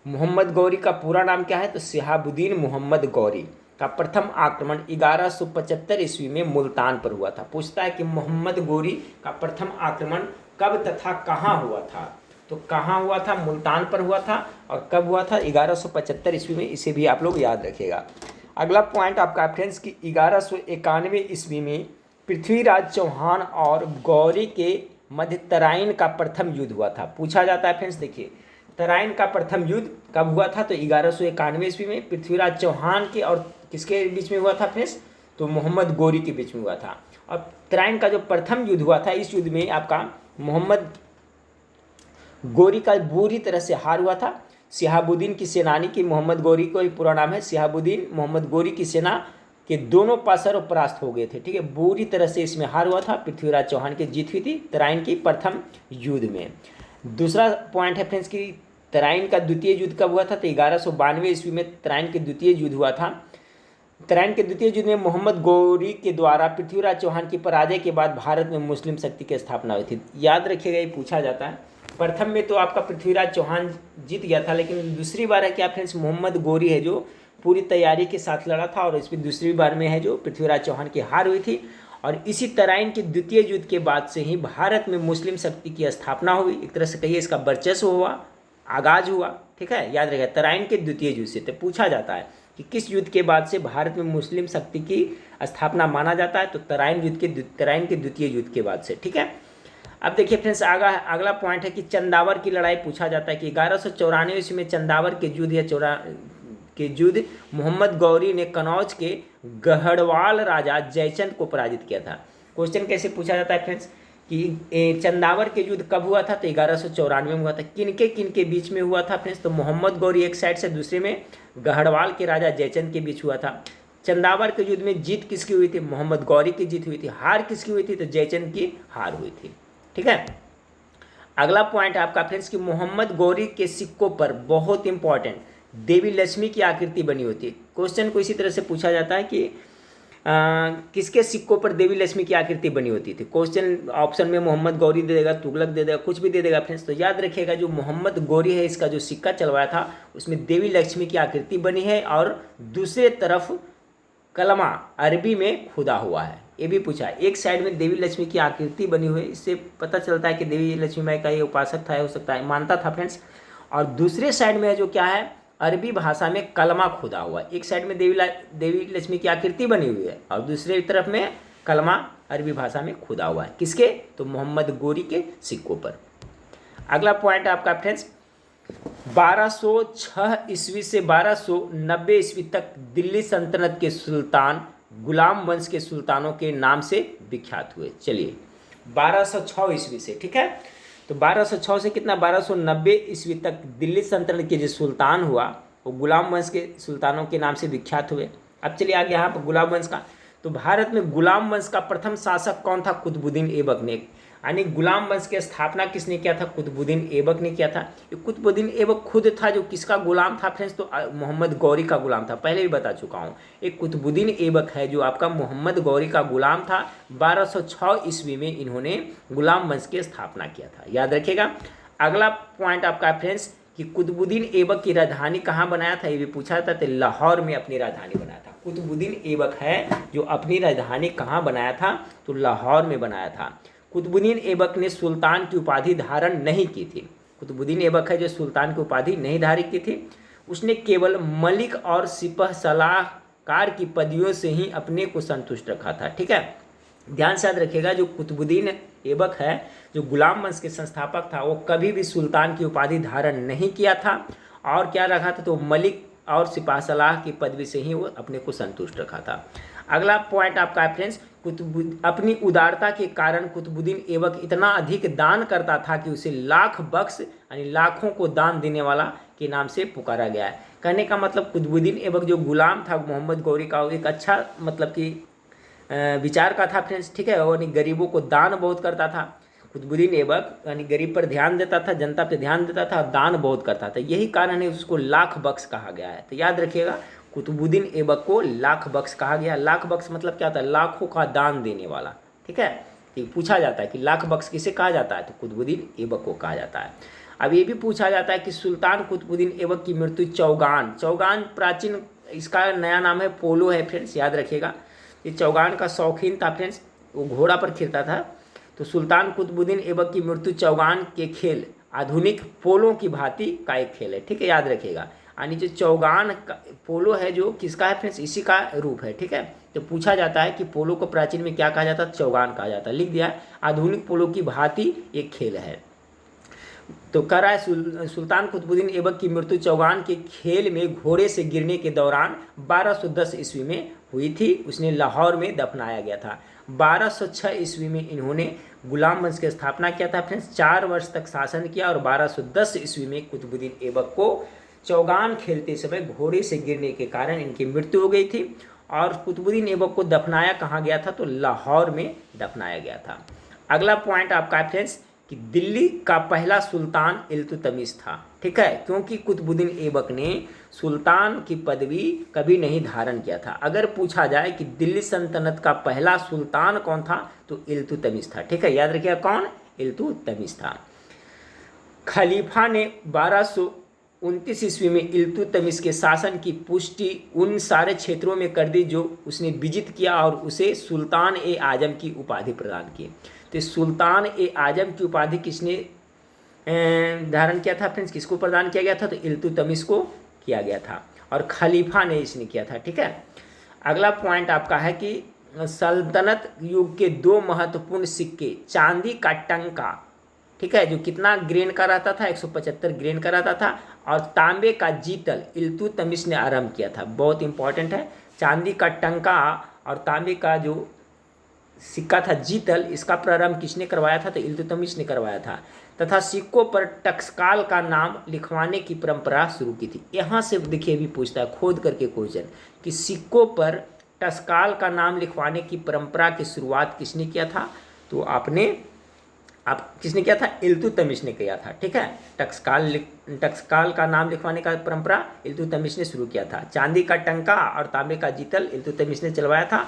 मोहम्मद गौरी का पूरा नाम क्या है? तो शिहाबुद्दीन मोहम्मद गौरी का प्रथम आक्रमण 1175 ईस्वी में मुल्तान पर हुआ था। पूछता है कि मोहम्मद गौरी का प्रथम आक्रमण कब तथा कहाँ हुआ था? तो कहाँ हुआ था? मुल्तान पर हुआ था। और कब हुआ था? 1175 ईस्वी में। इसे भी आप लोग याद रखिएगा। अगला पॉइंट आपका फ्रेंड्स कि 1191 ईस्वी में पृथ्वीराज चौहान और गौरी के मध्य तराइन का प्रथम युद्ध हुआ था। पूछा जाता है फ्रेंड्स, देखिए तराइन का प्रथम युद्ध कब हुआ था? तो 1191 ईस्वी में पृथ्वीराज चौहान के और किसके बीच में हुआ था फ्रेंड्स? तो मोहम्मद गौरी के बीच में हुआ था। और तराइन का जो प्रथम युद्ध हुआ था, इस युद्ध में आपका मोहम्मद गौरी का बुरी तरह से हार हुआ था। शिहाबुद्दीन की सेनानी की, मोहम्मद गौरी को ही पूरा नाम है, शिहाबुद्दीन मोहम्मद गौरी की सेना के दोनों पासर परास्त हो गए थे। ठीक है, बुरी तरह से इसमें हार हुआ था। पृथ्वीराज चौहान की जीत हुई थी तराइन की प्रथम युद्ध में। दूसरा पॉइंट है फ्रेंड्स कि तराइन का द्वितीय युद्ध कब हुआ था? तो 1192 ईस्वी में तराइन के द्वितीय युद्ध हुआ था। तराइन के द्वितीय युद्ध में मोहम्मद गौरी के द्वारा पृथ्वीराज चौहान की पराजय के बाद भारत में मुस्लिम शक्ति की स्थापना हुई थी। याद रखिएगा, ये पूछा जाता है। प्रथम में तो आपका पृथ्वीराज चौहान जीत गया था, लेकिन दूसरी बार है क्या फ्रेंड्स? मोहम्मद गौरी है जो पूरी तैयारी के साथ लड़ा था, और इसमें दूसरी बार में है जो पृथ्वीराज चौहान की हार हुई थी। और इसी तराइन के द्वितीय युद्ध के बाद से ही भारत में मुस्लिम शक्ति की स्थापना हुई। एक तरह से कहिए इसका वर्चस्व हुआ, आगाज हुआ। ठीक है, याद रखिए तराइन के द्वितीय युद्ध से। तो पूछा जाता है कि किस युद्ध के बाद से भारत में मुस्लिम शक्ति की स्थापना माना जाता है? तो तराइन के द्वितीय युद्ध के बाद से। ठीक है, अब देखिए फ्रेंड्स अगला पॉइंट है कि चंदावर की लड़ाई पूछा जाता है कि 1194 ईस्वी में चंदावर के युद्ध युद्ध मोहम्मद गौरी ने कनौज के गढ़वाल राजा जयचंद को पराजित किया था। क्वेश्चन कैसे पूछा जाता है फ्रेंड्स कि चंदावर के युद्ध कब हुआ था? तो 1194 में हुआ था। किनके बीच में हुआ था फ्रेंड्स? तो मोहम्मद गौरी एक साइड से, दूसरे में गढ़वाल के राजा जयचंद के बीच हुआ था। चंदावर के युद्ध में जीत किसकी हुई थी? मोहम्मद गौरी की जीत हुई थी। हार किसकी हुई थी? तो जयचंद की हार हुई थी। ठीक है, अगला पॉइंट आपका फ्रेंड्स कि मोहम्मद गौरी के सिक्कों पर बहुत इंपॉर्टेंट देवी लक्ष्मी की आकृति बनी होती है। क्वेश्चन को इसी तरह से पूछा जाता है कि किसके सिक्कों पर देवी लक्ष्मी की आकृति बनी होती थी? क्वेश्चन ऑप्शन में मोहम्मद गौरी दे देगा, तुगलक दे देगा, कुछ भी दे देगा फ्रेंड्स। तो याद रखिएगा जो मोहम्मद गौरी है इसका जो सिक्का चलवाया था उसमें देवी लक्ष्मी की आकृति बनी है और दूसरे तरफ कलमा अरबी में खुदा हुआ है। ये भी पूछा है, एक साइड में देवी लक्ष्मी की आकृति बनी हुई है, इससे पता चलता है कि देवी लक्ष्मी माई का ये उपासक था, हो सकता है मानता था फ्रेंड्स। और दूसरे साइड में जो क्या है, अरबी भाषा में कलमा खुदा हुआ है। एक साइड में देवी लक्ष्मी की आकृति बनी हुई है और दूसरी तरफ में कलमा अरबी भाषा में खुदा हुआ है। किसके? तो मोहम्मद गौरी के सिक्कों पर। अगला पॉइंट आपका फ्रेंड्स, 1206 ईस्वी से 1290 ईस्वी तक दिल्ली सल्तनत के सुल्तान गुलाम वंश के सुल्तानों के नाम से विख्यात हुए। चलिए 1206 ईस्वी से, ठीक है, तो 1206 से कितना 1290 ईस्वी तक दिल्ली सल्तनत के जो सुल्तान हुआ वो गुलाम वंश के सुल्तानों के नाम से विख्यात हुए। अब चलिए आगे यहाँ पर गुलाम वंश का, तो भारत में गुलाम वंश का प्रथम शासक कौन था? कुतुबुद्दीन ऐबक ने। यानी गुलाम वंश की स्थापना किसने किया था? कुतुबुद्दीन ऐबक ने किया था। ये कुतुबुद्दीन ऐबक खुद था जो किसका गुलाम था फ्रेंड्स? तो मोहम्मद गौरी का गुलाम था, पहले भी बता चुका हूँ। एक कुतुबुद्दीन ऐबक है जो आपका मोहम्मद गौरी का गुलाम था। 1206 ईस्वी में इन्होंने गुलाम वंश की स्थापना किया था, याद रखिएगा। अगला पॉइंट आपका फ्रेंड्स कि कुतुबुद्दीन ऐबक की राजधानी कहाँ बनाया था, ये भी पूछा था। तो लाहौर में अपनी राजधानी बनाया था। कुतुबुद्दीन ऐबक है जो अपनी राजधानी कहाँ बनाया था? तो लाहौर में बनाया था। कुतुबुद्दीन ऐबक ने सुल्तान की उपाधि धारण नहीं की थी। कुतुबुद्दीन ऐबक है जो सुल्तान की उपाधि नहीं धारण की थी। उसने केवल मलिक और सिपह सलाहकार की पदवियों से ही अपने को संतुष्ट रखा था, ठीक है। ध्यान से याद रखिएगा जो कुतुबुद्दीन ऐबक है जो गुलाम वंश के संस्थापक था वो कभी भी सुल्तान की उपाधि धारण नहीं किया था और क्या रखा था? तो मलिक और सिपह सलाह की पदवी से ही वो अपने को संतुष्ट रखा था। अगला पॉइंट आपका है फ्रेंड्स, अपनी उदारता के कारण कुतुबुद्दीन ऐबक इतना अधिक दान करता था कि उसे लाख बख्श यानी लाखों को दान देने वाला के नाम से पुकारा गया है। कहने का मतलब कुतुबुद्दीन ऐबक जो गुलाम था मोहम्मद गौरी का, एक अच्छा मतलब कि विचार का था फ्रेंड्स, ठीक है। और गरीबों को दान बहुत करता था। कुतुबुद्दीन ऐबक यानी गरीब पर ध्यान देता था, जनता पर ध्यान देता था, दान बहुत करता था। यही कारण है उसको लाख बख्श कहा गया है। तो याद रखिएगा कुतुबुद्दीन ऐबक को लाख बख्श कहा गया। लाख बख्श मतलब क्या होता है? लाखों का दान देने वाला, ठीक है। तो पूछा जाता है कि लाख बख्श किसे कहा जाता है? तो कुतुबुद्दीन ऐबक को कहा जाता है। अब ये भी पूछा जाता है कि सुल्तान कुतुबुद्दीन ऐबक की मृत्यु चौगान, चौगान प्राचीन इसका नया नाम है पोलो है फ्रेंड्स, याद रखिएगा। ये चौगान का शौकीन था फ्रेंड्स, वो घोड़ा पर खेलता था। तो सुल्तान कुतुबुद्दीन ऐबक की मृत्यु चौगान के खेल आधुनिक पोलो की भांति का एक खेल है, ठीक है, याद रखिएगा। यानी जो चौगान पोलो है जो किसका है फ्रेंड्स? इसी का रूप है, ठीक है। तो पूछा जाता है कि पोलो को प्राचीन में क्या कहा जाता? चौगान कहा जाता। लिख दिया, आधुनिक पोलो की भांति एक खेल है। तो कह रहा है सुल्तान कुतुबुद्दीन ऐबक की मृत्यु चौगान के खेल में घोड़े से गिरने के दौरान 1210 ईस्वी में हुई थी। उसने लाहौर में दफनाया गया था। 1206 ईस्वी में इन्होंने गुलाम वंश की स्थापना किया था फ्रेंड्स। 4 वर्ष तक शासन किया और 1210 ईस्वी में कुतुबुद्दीन ऐबक को चौगान खेलते समय घोड़े से गिरने के कारण इनकी मृत्यु हो गई थी। और कुतुबुद्दीन ऐबक को दफनाया कहाँ गया था? तो लाहौर में दफनाया गया था। अगला पॉइंट आपका है फ्रेंड्स कि दिल्ली का पहला सुल्तान इल्तुतमिश था, ठीक है, क्योंकि कुतुबुद्दीन ऐबक ने सुल्तान की पदवी कभी नहीं धारण किया था। अगर पूछा जाए कि दिल्ली सल्तनत का पहला सुल्तान कौन था? तो इल्तुतमिश था, ठीक है, याद रखिएगा कौन? इल्तुतमिश था। खलीफा ने 1229 ईस्वी में इल्तुतमिश के शासन की पुष्टि उन सारे क्षेत्रों में कर दी जो उसने विजित किया और उसे सुल्तान ए आजम की उपाधि प्रदान की। तो सुल्तान ए आजम की उपाधि किसने धारण किया था फ्रेंड्स? किसको प्रदान किया गया था? तो इल्तुतमिश को किया गया था और खलीफा ने इसने किया था, ठीक है। अगला पॉइंट आपका है कि सल्तनत युग के 2 महत्वपूर्ण सिक्के, चांदी का टंका, ठीक है, जो कितना ग्रेन का रहता था? 175 ग्रेन का रहता था, और तांबे का जीतल इल्तुतमिश ने आरंभ किया था। बहुत इंपॉर्टेंट है। चांदी का टंका और तांबे का जो सिक्का था जीतल, इसका प्रारंभ किसने करवाया था? तो इल्तुतमिश ने करवाया था। तथा सिक्कों पर टकसाल का नाम लिखवाने की परंपरा शुरू की थी। यहाँ से देखिए भी पूछता है खोद करके क्वेश्चन कि सिक्कों पर टकसाल का नाम लिखवाने की परंपरा की शुरुआत किसने किया था? तो किसने किया था? इल्तुतमिश ने किया था, ठीक है। टकसाल का नाम लिखवाने का परंपरा इल्तुतमिश ने शुरू किया था। चांदी का टंका और तांबे का जीतल इल्तुतमिश ने चलवाया था।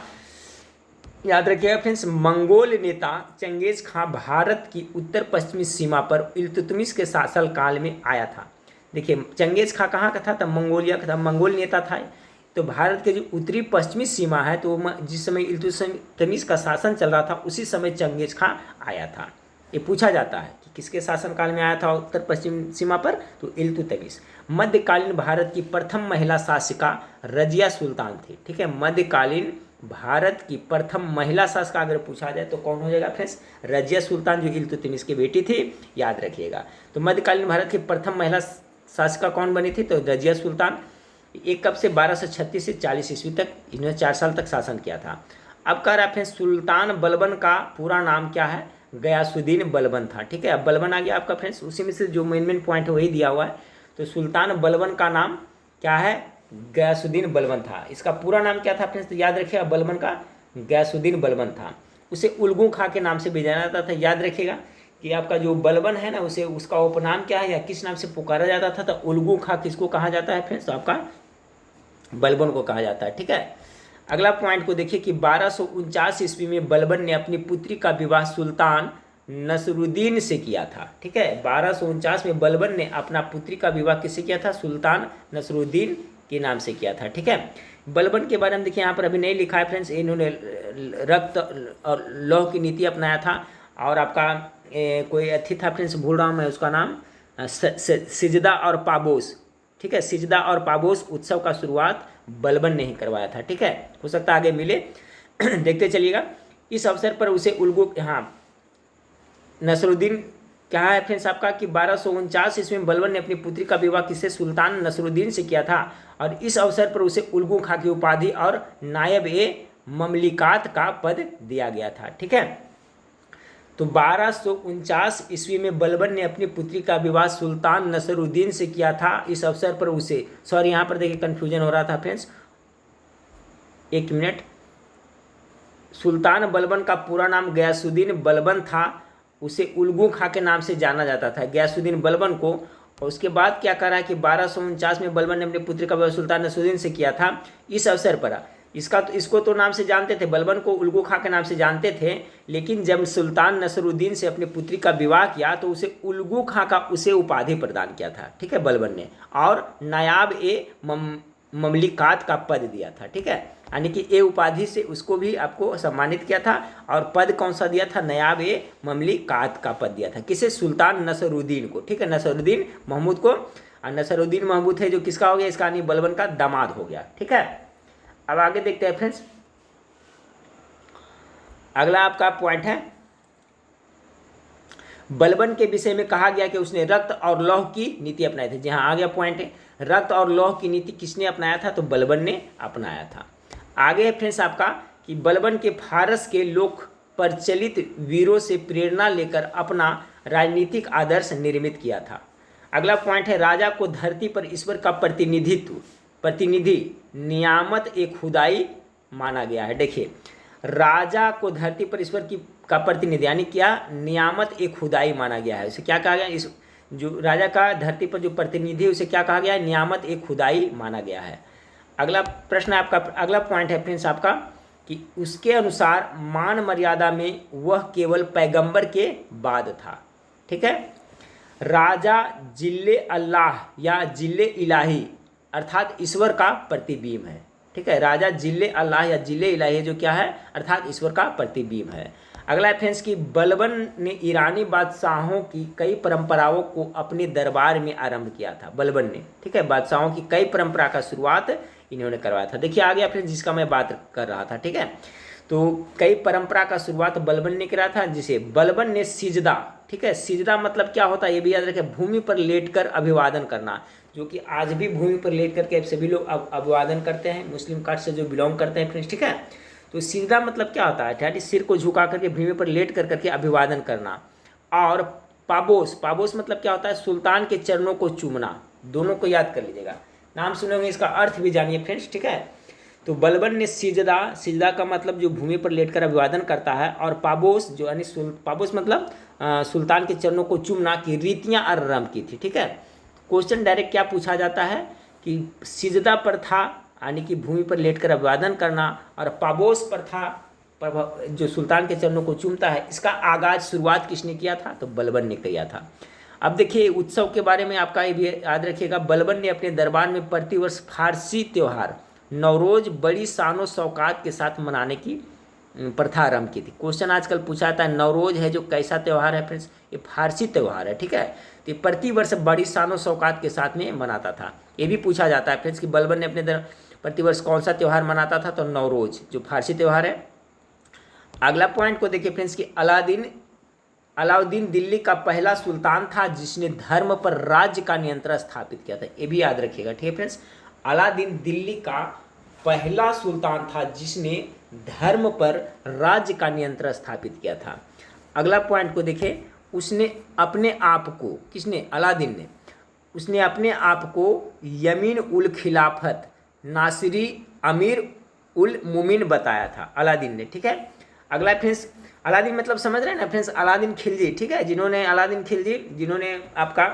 याद रखिएगा फ्रेंड्स, मंगोल नेता चंगेज खां भारत की उत्तर पश्चिमी सीमा पर इल्तुतमिश के शासनकाल में आया था। देखिए चंगेज खां कहाँ का था, तब मंगोलिया का था, मंगोल नेता था। तो भारत के जो उत्तरी पश्चिमी सीमा है, तो जिस समय इल्तुतमिश का शासन चल रहा था उसी समय चंगेज खां आया था। ये पूछा जाता है कि किसके शासनकाल में आया था उत्तर पश्चिम सीमा पर, तो इल्तुतमिश। मध्यकालीन भारत की प्रथम महिला शासिका रजिया सुल्तान थी। ठीक है, मध्यकालीन भारत की प्रथम महिला शासिका अगर पूछा जाए तो कौन हो जाएगा फ्रेंड्स, रजिया सुल्तान, जो इल्तुतमिश की बेटी थी, याद रखिएगा। तो मध्यकालीन भारत की प्रथम महिला शासिका कौन बनी थी, तो रजिया सुल्तान। एक कब से 1236 से 40 ईस्वी तक, इन्होंने 4 साल तक शासन किया था। अब कह रहा है फ्रेंड्स, सुल्तान बलबन का पूरा नाम क्या है, गयासुद्दीन बलबन था। ठीक है, अब बलबन आ गया आपका फ्रेंड्स, उसी में से जो मेन पॉइंट है वही दिया हुआ है। तो सुल्तान बलबन का नाम क्या है, गयासुद्दीन बलबन था। इसका पूरा नाम क्या था फ्रेंड्स, तो याद रखिएगा, बलबन का गयासुद्दीन बलबन था। उसे उल्गू खां के नाम से भी जाना जाता था। याद रखिएगा कि आपका जो बलबन है ना, उसे उसका उपनाम क्या है या किस नाम से पुकारा जाता था, तो उल्गू खां किसको कहा जाता है फ्रेंड्स, तो आपका बलबन को कहा जाता है। ठीक है, अगला पॉइंट को देखिए कि 1249 ईस्वी में बलबन ने अपनी पुत्री का विवाह सुल्तान नसरुद्दीन से किया था। ठीक है, 1249 में बलबन ने अपना पुत्री का विवाह किससे किया था, सुल्तान नसरुद्दीन के नाम से किया था। ठीक है, बलबन के बारे में देखिए यहाँ पर अभी नहीं लिखा है फ्रेंड्स, इन्होंने रक्त और लौह की नीति अपनाया था। और आपका कोई अथी था फ्रेंड्स, भूल रहा हूँ मैं उसका नाम, सिजदा और पाबोस। ठीक है, सिजदा और पाबोस उत्सव का शुरुआत बलबन ने ही करवाया था। ठीक है, हो सकता है आगे मिले देखते चलिएगा। इस अवसर पर उसे उल्गू, हाँ नसरुद्दीन क्या है फ्रेंड्स आपका कि 1249 ईस्वी में बलबन ने अपनी पुत्री का विवाह किससे, सुल्तान नसरुद्दीन से किया था। और इस अवसर पर उसे उल्गू खां की उपाधि और नायब ए ममलिकात का पद दिया गया था। ठीक है, तो 1249 ईस्वी में बलबन ने अपनी पुत्री का विवाह सुल्तान नसरुद्दीन से किया था। इस अवसर पर उसे, सॉरी यहाँ पर देखिए कन्फ्यूजन हो रहा था फ्रेंड्स, एक मिनट, सुल्तान बलबन का पूरा नाम गयासुद्दीन बलबन था, उसे उल्गू खां के नाम से जाना जाता था, गयासुद्दीन बलबन को। और उसके बाद क्या करा कि 1249 में बलबन ने अपनी पुत्री का विवाह सुल्तान नसरुद्दीन से किया था। इस अवसर पर इसको तो नाम से जानते थे, बलबन को उल्गू खां के नाम से जानते थे, लेकिन जब सुल्तान नसरुद्दीन से अपनी पुत्री का विवाह किया तो उसे उल्गू खां का उसे उपाधि प्रदान किया था। ठीक है, बलबन ने, और नायाब ए ममलिकात का पद दिया था। ठीक है, यानी कि ए उपाधि से उसको भी आपको सम्मानित किया था, और पद कौन सा दिया था, नायाब ए ममलिकात का पद दिया था। किसे, सुल्तान नसरुद्दीन को। ठीक है, नसरुद्दीन महमूद को। और नसरुद्दीन महमूद है जो किसका हो गया, इसका यानी बलबन का दामाद हो गया। ठीक है, अब आगे देखते हैं फ्रेंड्स, अगला आपका पॉइंट है, बलबन के विषय में कहा गया कि उसने रक्त और लौह की नीति अपनाई थी। जी हाँ, आ गया पॉइंट है, रक्त और लौह की नीति किसने अपनाया था, तो बलबन ने अपनाया था। आगे है फ्रेंड्स आपका कि बलबन के फारस के लोक प्रचलित वीरों से प्रेरणा लेकर अपना राजनीतिक आदर्श निर्मित किया था। अगला पॉइंट है, राजा को धरती पर ईश्वर का प्रतिनिधि नियामत एक खुदाई माना गया है। देखिए, राजा को धरती पर ईश्वर का प्रतिनिधि यानी क्या, नियामत एक खुदाई माना गया है। उसे क्या कहा गया, इस जो राजा का धरती पर जो प्रतिनिधि है उसे क्या कहा गया है, नियामत एक खुदाई माना गया है। अगला प्रश्न आपका, अगला पॉइंट है फ्रेंड्स आपका कि उसके अनुसार मान मर्यादा में वह केवल पैगंबर के बाद था। ठीक है, राजा जिल्ले अल्लाह या जिल्ले इलाही अर्थात ईश्वर का प्रतिबिंब है। ठीक है, राजा जिल्ले अल्लाह या जिल्ले इलाही जो क्या है, अर्थात ईश्वर का प्रतिबिंब है। अगला फ्रेंड्स की बलबन ने ईरानी बादशाहों की कई परंपराओं को अपने दरबार में आरंभ किया था, बलबन ने। ठीक है, बादशाहों की कई परंपरा का शुरुआत इन्होंने करवाया था। देखिए आ गया फ्रेंड्स जिसका मैं बात कर रहा था। ठीक है, तो कई परंपरा का शुरुआत बलबन ने करा था, जिसे बलबन ने सिजदा, ठीक है, सिजदा मतलब क्या होता है ये भी याद रखें, भूमि पर लेटकर अभिवादन करना, जो कि आज भी भूमि पर लेट करके सभी लोग अभिवादन करते हैं, मुस्लिम कास्ट से जो बिलोंग करते हैं फ्रेंड्स। ठीक है, तो सिजदा मतलब क्या होता है, यानी सिर को झुका करके भूमि पर लेट करके अभिवादन करना। और पाबोस मतलब क्या होता है, सुल्तान के चरणों को चूमना। दोनों को याद कर लीजिएगा, नाम सुनेंगे इसका अर्थ भी जानिए फ्रेंड्स। ठीक है, तो बलबन ने सिजदा का मतलब जो भूमि पर लेटकर अभिवादन करता है, और पाबोस जो यानी पाबोस मतलब सुल्तान के चरणों को चूमना की रीतियाँ आरंभ की थी। ठीक है, क्वेश्चन डायरेक्ट क्या पूछा जाता है कि सिजदा पर था यानी कि भूमि पर लेटकर अभिवादन करना, और पाबोस पर था जो सुल्तान के चरणों को चूमता है, इसका आगाज शुरुआत किसने किया था? तो बलबन ने किया था। अब देखिए उत्सव के बारे में आपका ये भी याद रखिएगा, बलबन ने अपने दरबार में प्रतिवर्ष फारसी त्यौहार नवरोज बड़ी शानो शौकात के साथ मनाने की प्रथा आरंभ की थी। क्वेश्चन आजकल पूछा जाता है, नवरोज है जो कैसा त्यौहार है फ्रेंड्स? ये फारसी त्यौहार है, ठीक है। तो ये प्रतिवर्ष बड़ी शानो शौकात के साथ में मनाता था। ये भी पूछा जाता है फ्रेंड्स कि बलबन ने अपने प्रतिवर्ष कौन सा त्यौहार मनाता था? तो नवरोज, जो फारसी त्यौहार है। अगला पॉइंट को देखिए फ्रेंड्स कि अलाउद्दीन दिल्ली का पहला सुल्तान था जिसने धर्म पर राज्य का नियंत्रण स्थापित किया था। ये भी याद रखिएगा, ठीक है फ्रेंड्स। अलाउद्दीन दिल्ली का पहला सुल्तान था जिसने धर्म पर राज्य का नियंत्रण स्थापित किया था। अगला पॉइंट को देखिए, उसने अपने आप को, किसने? अलाउद्दीन ने। उसने अपने आप को यमीन उल खिलाफत नासिरी अमीर उल मुमिन बताया था, अलाउद्दीन ने, ठीक है। अगला फ्रेंड्स, अलाउद्दीन मतलब समझ रहे हैं ना फ्रेंड्स, अलाउद्दीन खिलजी, ठीक है, अलाउद्दीन खिलजी जिन्होंने आपका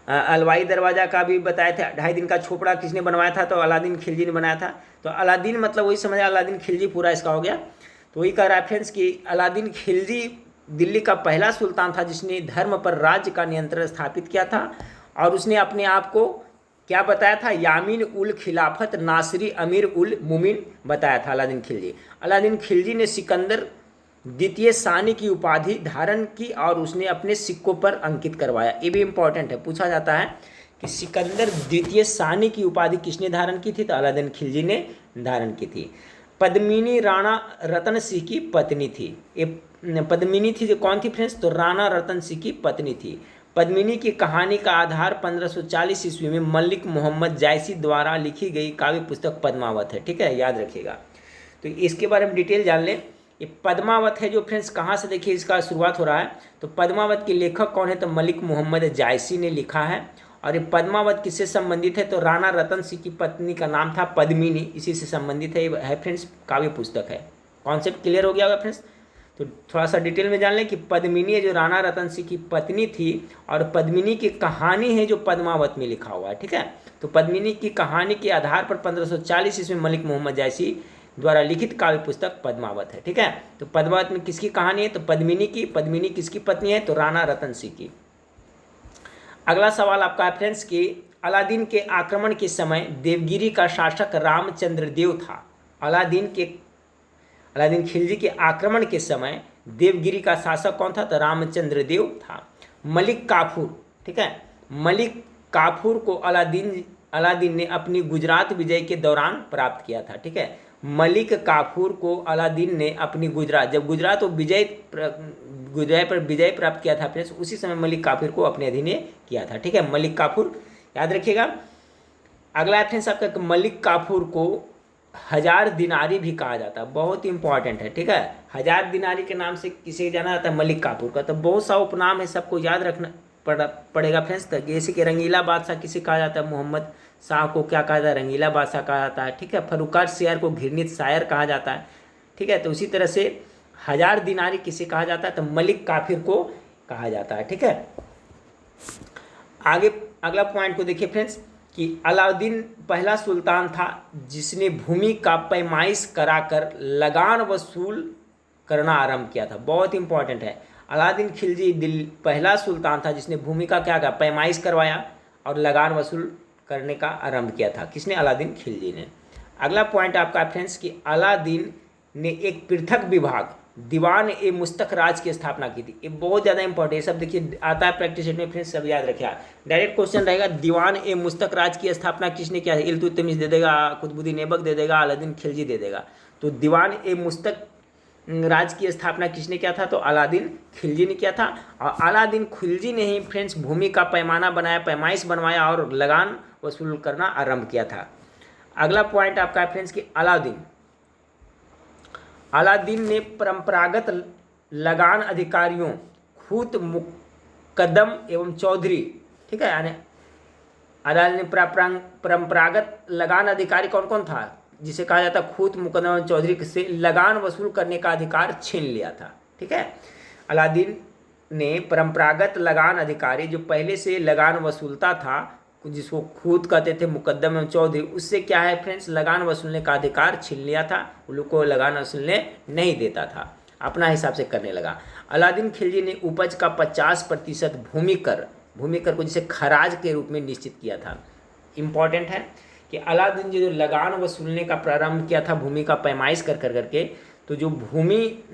अलवाई दरवाज़ा का भी बताया था। 2.5 दिन का झोपड़ा किसने बनवाया था? तो अलाउद्दीन खिलजी ने बनाया था। तो अलाउद्दीन मतलब वही समझ, अलाउद्दीन खिलजी पूरा इसका हो गया। तो वही कह रहा है फ्रेंड्स कि अलाउद्दीन खिलजी दिल्ली का पहला सुल्तान था जिसने धर्म पर राज्य का नियंत्रण स्थापित किया था, और उसने अपने आप को क्या बताया था? यामीन उल खिलाफत नासिरी अमीर उल मुमिन बताया था अलाउद्दीन खिलजी। अलाउद्दीन खिलजी ने सिकंदर द्वितीय सानी की उपाधि धारण की और उसने अपने सिक्कों पर अंकित करवाया। ये भी इंपॉर्टेंट है, पूछा जाता है कि सिकंदर द्वितीय सानी की उपाधि किसने धारण की थी? तो अलाउद्दीन खिलजी ने धारण की थी। पद्मिनी राणा रतन सिंह की पत्नी थी। ये पद्मिनी थी जो कौन थी फ्रेंड्स? तो राणा रतन सिंह की पत्नी थी। पद्मिनी की कहानी का आधार 1540 ईस्वी में मलिक मोहम्मद जायसी द्वारा लिखी गई काव्य पुस्तक पद्मावत है, ठीक है, याद रखिएगा। तो इसके बारे में डिटेल जान लें। ये पद्मावत है जो फ्रेंड्स कहाँ से, देखिए इसका शुरुआत हो रहा है। तो पद्मावत के लेखक कौन है? तो मलिक मोहम्मद जायसी ने लिखा है। और ये पद्मावत किससे संबंधित है? तो राणा रतन सिंह की पत्नी का नाम था पद्मिनी, इसी से संबंधित है। ये है फ्रेंड्स काव्य पुस्तक है। कॉन्सेप्ट क्लियर हो गया होगा फ्रेंड्स। तो थोड़ा सा डिटेल में जान लें कि पद्मिनी है जो राणा रतन सिंह की पत्नी थी, और पद्मिनी की कहानी है जो पद्मावत में लिखा हुआ है, ठीक है। तो पद्मिनी की कहानी के आधार पर 1540 ईस्वी में मलिक मोहम्मद जायसी द्वारा लिखित काव्य पुस्तक पद्मावत है, ठीक है। तो पद्मावत में किसकी कहानी है? तो पद्मिनी की। पद्मिनी किसकी पत्नी है? तो राणा रतन सिंह की। अगला सवाल आपका है फ्रेंड्स कि अलादीन के आक्रमण के समय देवगिरी का शासक रामचंद्र देव था। अलादीन खिलजी के आक्रमण के समय देवगिरी का शासक कौन था? तो रामचंद्र देव था। मलिक काफूर, ठीक है, मलिक काफूर को अलादीन ने अपनी गुजरात विजय के दौरान प्राप्त किया था, ठीक है। मलिक काफूर को अलादीन ने अपनी जब गुजरात को विजय पर विजय प्राप्त किया था फ्रेंड्स, उसी समय मलिक काफूर को अपने अधीन किया था, ठीक है। मलिक काफूर याद रखिएगा। अगला है फ्रेंड्स आपका, मलिक काफूर को 1000 दिनारी भी कहा जाता है, बहुत इंपॉर्टेंट है, ठीक है। 1000 दिनारी के नाम से किसे जाना जाता है? मलिक काफूर का। तो बहुत सा उपनाम है, सबको याद रखना पड़ेगा फ्रेंड्स। तक जैसे कि रंगीला बादशाह किसे कहा जाता है? मोहम्मद शाह को क्या कहा जाता है? रंगीला बादशाह कहा जाता है, ठीक है। फर्रुखार शेर को घृणित शायर कहा जाता है, ठीक है। तो उसी तरह से 1000 दिनारी किसे कहा जाता है? तो मलिक काफिर को कहा जाता है, ठीक है। आगे अगला पॉइंट को देखिए फ्रेंड्स कि अलाउद्दीन पहला सुल्तान था जिसने भूमि का पैमाइश कराकर लगान वसूल करना आरंभ किया था, बहुत इंपॉर्टेंट है। अलाउद्दीन खिलजी पहला सुल्तान था जिसने भूमि का क्या पैमाइश करवाया और लगान वसूल करने का आरंभ किया था। किसने? अलाउद्दीन खिलजी ने। अगला पॉइंट आपका फ्रेंड्स कि अलाउद्दीन ने एक पृथक विभाग दीवान ए मुस्तखराज की स्थापना की थी। ये बहुत ज़्यादा इंपॉर्टेंट है, सब देखिए आता है प्रैक्टिस में फ्रेंड्स, सब याद रखिए। डायरेक्ट क्वेश्चन रहेगा, दीवान ए मुस्तखराज की स्थापना किसने किया है? इल्तुतमिश दे देगा, कुतुबुद्दीन ऐबक दे देगा, अलाउद्दीन खिलजी दे देगा। तो दीवान ए मुस्तखराज की स्थापना किसने किया था? तो अलाउद्दीन खिलजी ने किया था। और अलाउद्दीन खिलजी ने ही फ्रेंड्स भूमि का पैमाना बनाया, पैमाइश बनवाया और लगान वसूल करना आरंभ किया था। अगला पॉइंट आपका है फ्रेंड्स कि अलाउद्दीन ने परंपरागत लगान अधिकारियों खूत मुकद्दम एवं चौधरी, ठीक है, यानी अलाउद्दीन ने परंपरागत लगान अधिकारी कौन कौन था जिसे कहा जाता खूत मुकद्दम एवं चौधरी से लगान वसूल करने का अधिकार छीन लिया था, ठीक है। अलाउद्दीन ने परंपरागत लगान अधिकारी जो पहले से लगान वसूलता था जिसको खुद कहते थे मुकद्दम एवं चौधरी, उससे क्या है फ्रेंड्स, लगान वसूलने का अधिकार छीन लिया था। उन लोग को लगान वसूलने नहीं देता था, अपना हिसाब से करने लगा। अलादीन खिलजी ने उपज का 50% भूमि कर को जिसे खराज के रूप में निश्चित किया था। इम्पॉर्टेंट है कि अलादीन जो लगान वसूलने का प्रारंभ किया था भूमि का पैमाइश कर करके, तो जो भूमि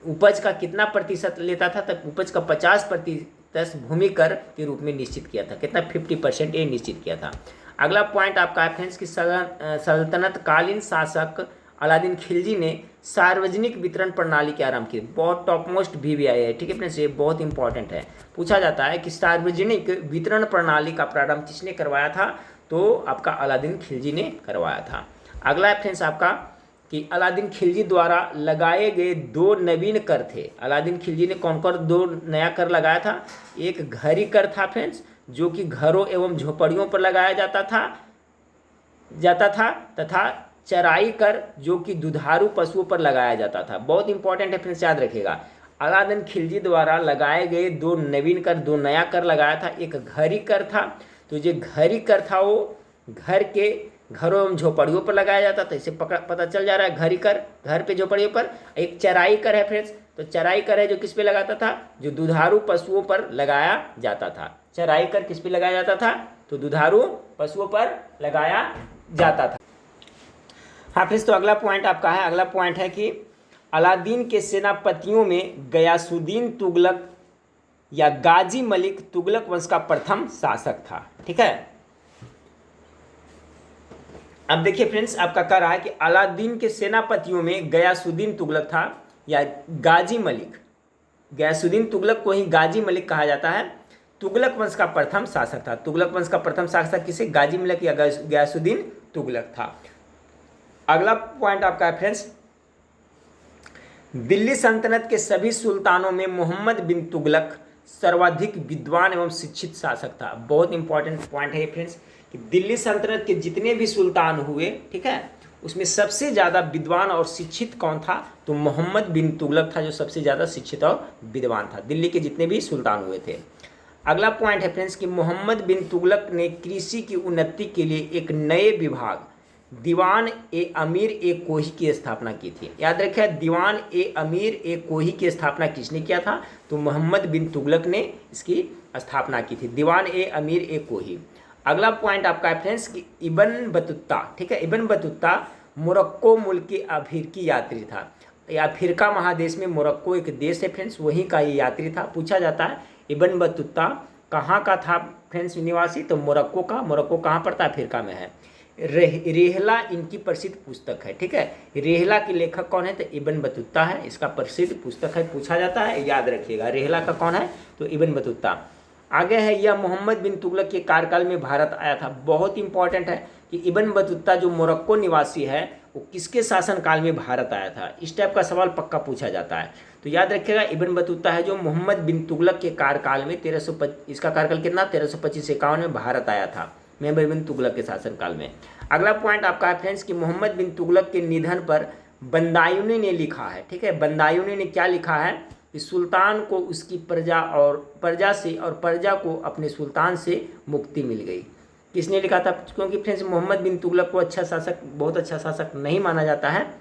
उपज का कितना प्रतिशत लेता था, तब उपज का 50% भूमि कर के रूप में निश्चित किया था। कितना, 50% ये निश्चित किया था। अगला पॉइंट आपका है फ्रेंड्स कि सल्तनत कालीन शासक अलादीन खिलजी ने सार्वजनिक वितरण प्रणाली के आरंभ की। बहुत टॉप मोस्ट VVI है, ठीक है फ्रेंड्स, ये बहुत इंपॉर्टेंट है। पूछा जाता है कि सार्वजनिक वितरण प्रणाली का प्रारंभ किसने करवाया था, तो आपका अलादीन खिलजी ने करवाया था। अगला है फ्रेंड्स आपका कि अलादीन खिलजी द्वारा लगाए गए 2 नवीन कर थे। अलादीन खिलजी ने कौन कौन 2 नया कर लगाया था? एक घरी कर था फ्रेंड्स, जो कि घरों एवं झोपड़ियों पर लगाया जाता था तथा चराई कर जो कि दुधारू पशुओं पर लगाया जाता था। बहुत इंपॉर्टेंट है फ्रेंड्स, याद रखिएगा। अलादीन खिलजी द्वारा लगाए गए 2 नवीन कर, 2 नया कर लगाया था। एक घरी कर था, तो जो घरी कर था वो घरों एवं झोपड़ियों पर लगाया जाता था, इसे पता चल जा रहा है घरी कर घर पे झोपड़ियों पर। एक चराई कर है फ्रेंड्स, तो चराई कर है जो किस पे लगाता था, जो दुधारू पशुओं पर लगाया जाता था। चराई कर किस पे लगाया जाता था, तो दुधारू पशुओं पर लगाया जाता था। हाँ फ्रेंड्स, तो अगला पॉइंट आपका है, अगला पॉइंट है कि अलादीन के सेनापतियों में गयासुद्दीन तुगलक या गाजी मलिक तुगलक वंश का प्रथम शासक था। ठीक है, अब देखिए फ्रेंड्स, आपका कह रहा है कि अलादीन के सेनापतियों में गयासुद्दीन तुगलक था या गाजी मलिक। गयासुद्दीन तुगलक को ही गाजी मलिक कहा जाता है। तुगलक वंश का प्रथम शासक था। तुगलक वंश का प्रथम शासक किसे, गाजी मलिक या गयासुद्दीन तुगलक था। अगला पॉइंट आपका है फ्रेंड्स, दिल्ली सल्तनत के सभी सुल्तानों में मोहम्मद बिन तुगलक सर्वाधिक विद्वान एवं शिक्षित शासक था। बहुत इंपॉर्टेंट पॉइंट है फ्रेंड्स कि दिल्ली सल्तनत के जितने भी सुल्तान हुए, ठीक है, उसमें सबसे ज़्यादा विद्वान और शिक्षित कौन था, तो मोहम्मद बिन तुगलक था, जो सबसे ज़्यादा शिक्षित और विद्वान था दिल्ली के जितने भी सुल्तान हुए थे। अगला पॉइंट है फ्रेंड्स कि मोहम्मद बिन तुगलक ने कृषि की उन्नति के लिए एक नए विभाग दीवान ए अमीर ए कोही की स्थापना की थी। याद रखिए, दीवान ए अमीर ए कोही की स्थापना किसने किया था, तो मोहम्मद बिन तुगलक ने इसकी स्थापना की थी, दीवान ए अमीर ए कोही। अगला पॉइंट आपका है फ्रेंड्स कि इब्न बतूता, ठीक है, इब्न बतूता मोरक्को मुल्क के अफ्रीकी यात्री था। अफ्रीका महादेश में मोरक्को एक देश है फ्रेंड्स, वहीं का ये यात्री था। पूछा जाता है इब्न बतूता कहाँ का था फ्रेंड्स निवासी, तो मोरक्को का। मोरक्को कहाँ पड़ता है, अफ्रीका में है। रेहला इनकी प्रसिद्ध पुस्तक है। ठीक है, रेहला के लेखक कौन है, तो इब्न बतूता है, इसका प्रसिद्ध पुस्तक है। पूछा जाता है, याद रखिएगा, रेहला का कौन है, तो इब्न बतूता। आगे है, यह मोहम्मद बिन तुगलक के कार्यकाल में भारत आया था। बहुत इंपॉर्टेंट है कि इब्न बतूता जो मोरक्को निवासी है वो किसके शासनकाल में भारत आया था। इस टाइप का सवाल पक्का पूछा जाता है, तो याद रखिएगा इब्न बतूता है जो मोहम्मद बिन तुगलक के कार्यकाल में 1325, इसका कार्यकाल कितना, 1325-51 में भारत आया था, मोहम्मद बिन तुगलक के शासनकाल में। अगला पॉइंट आपका है फ्रेंड्स कि मोहम्मद बिन तुगलक के निधन पर बंदायूनी ने लिखा है। ठीक है, बंदायूनी ने क्या लिखा है कि सुल्तान को उसकी प्रजा को अपने सुल्तान से मुक्ति मिल गई। किसने लिखा था, क्योंकि फ्रेंड्स मोहम्मद बिन तुगलक को बहुत अच्छा शासक नहीं माना जाता है,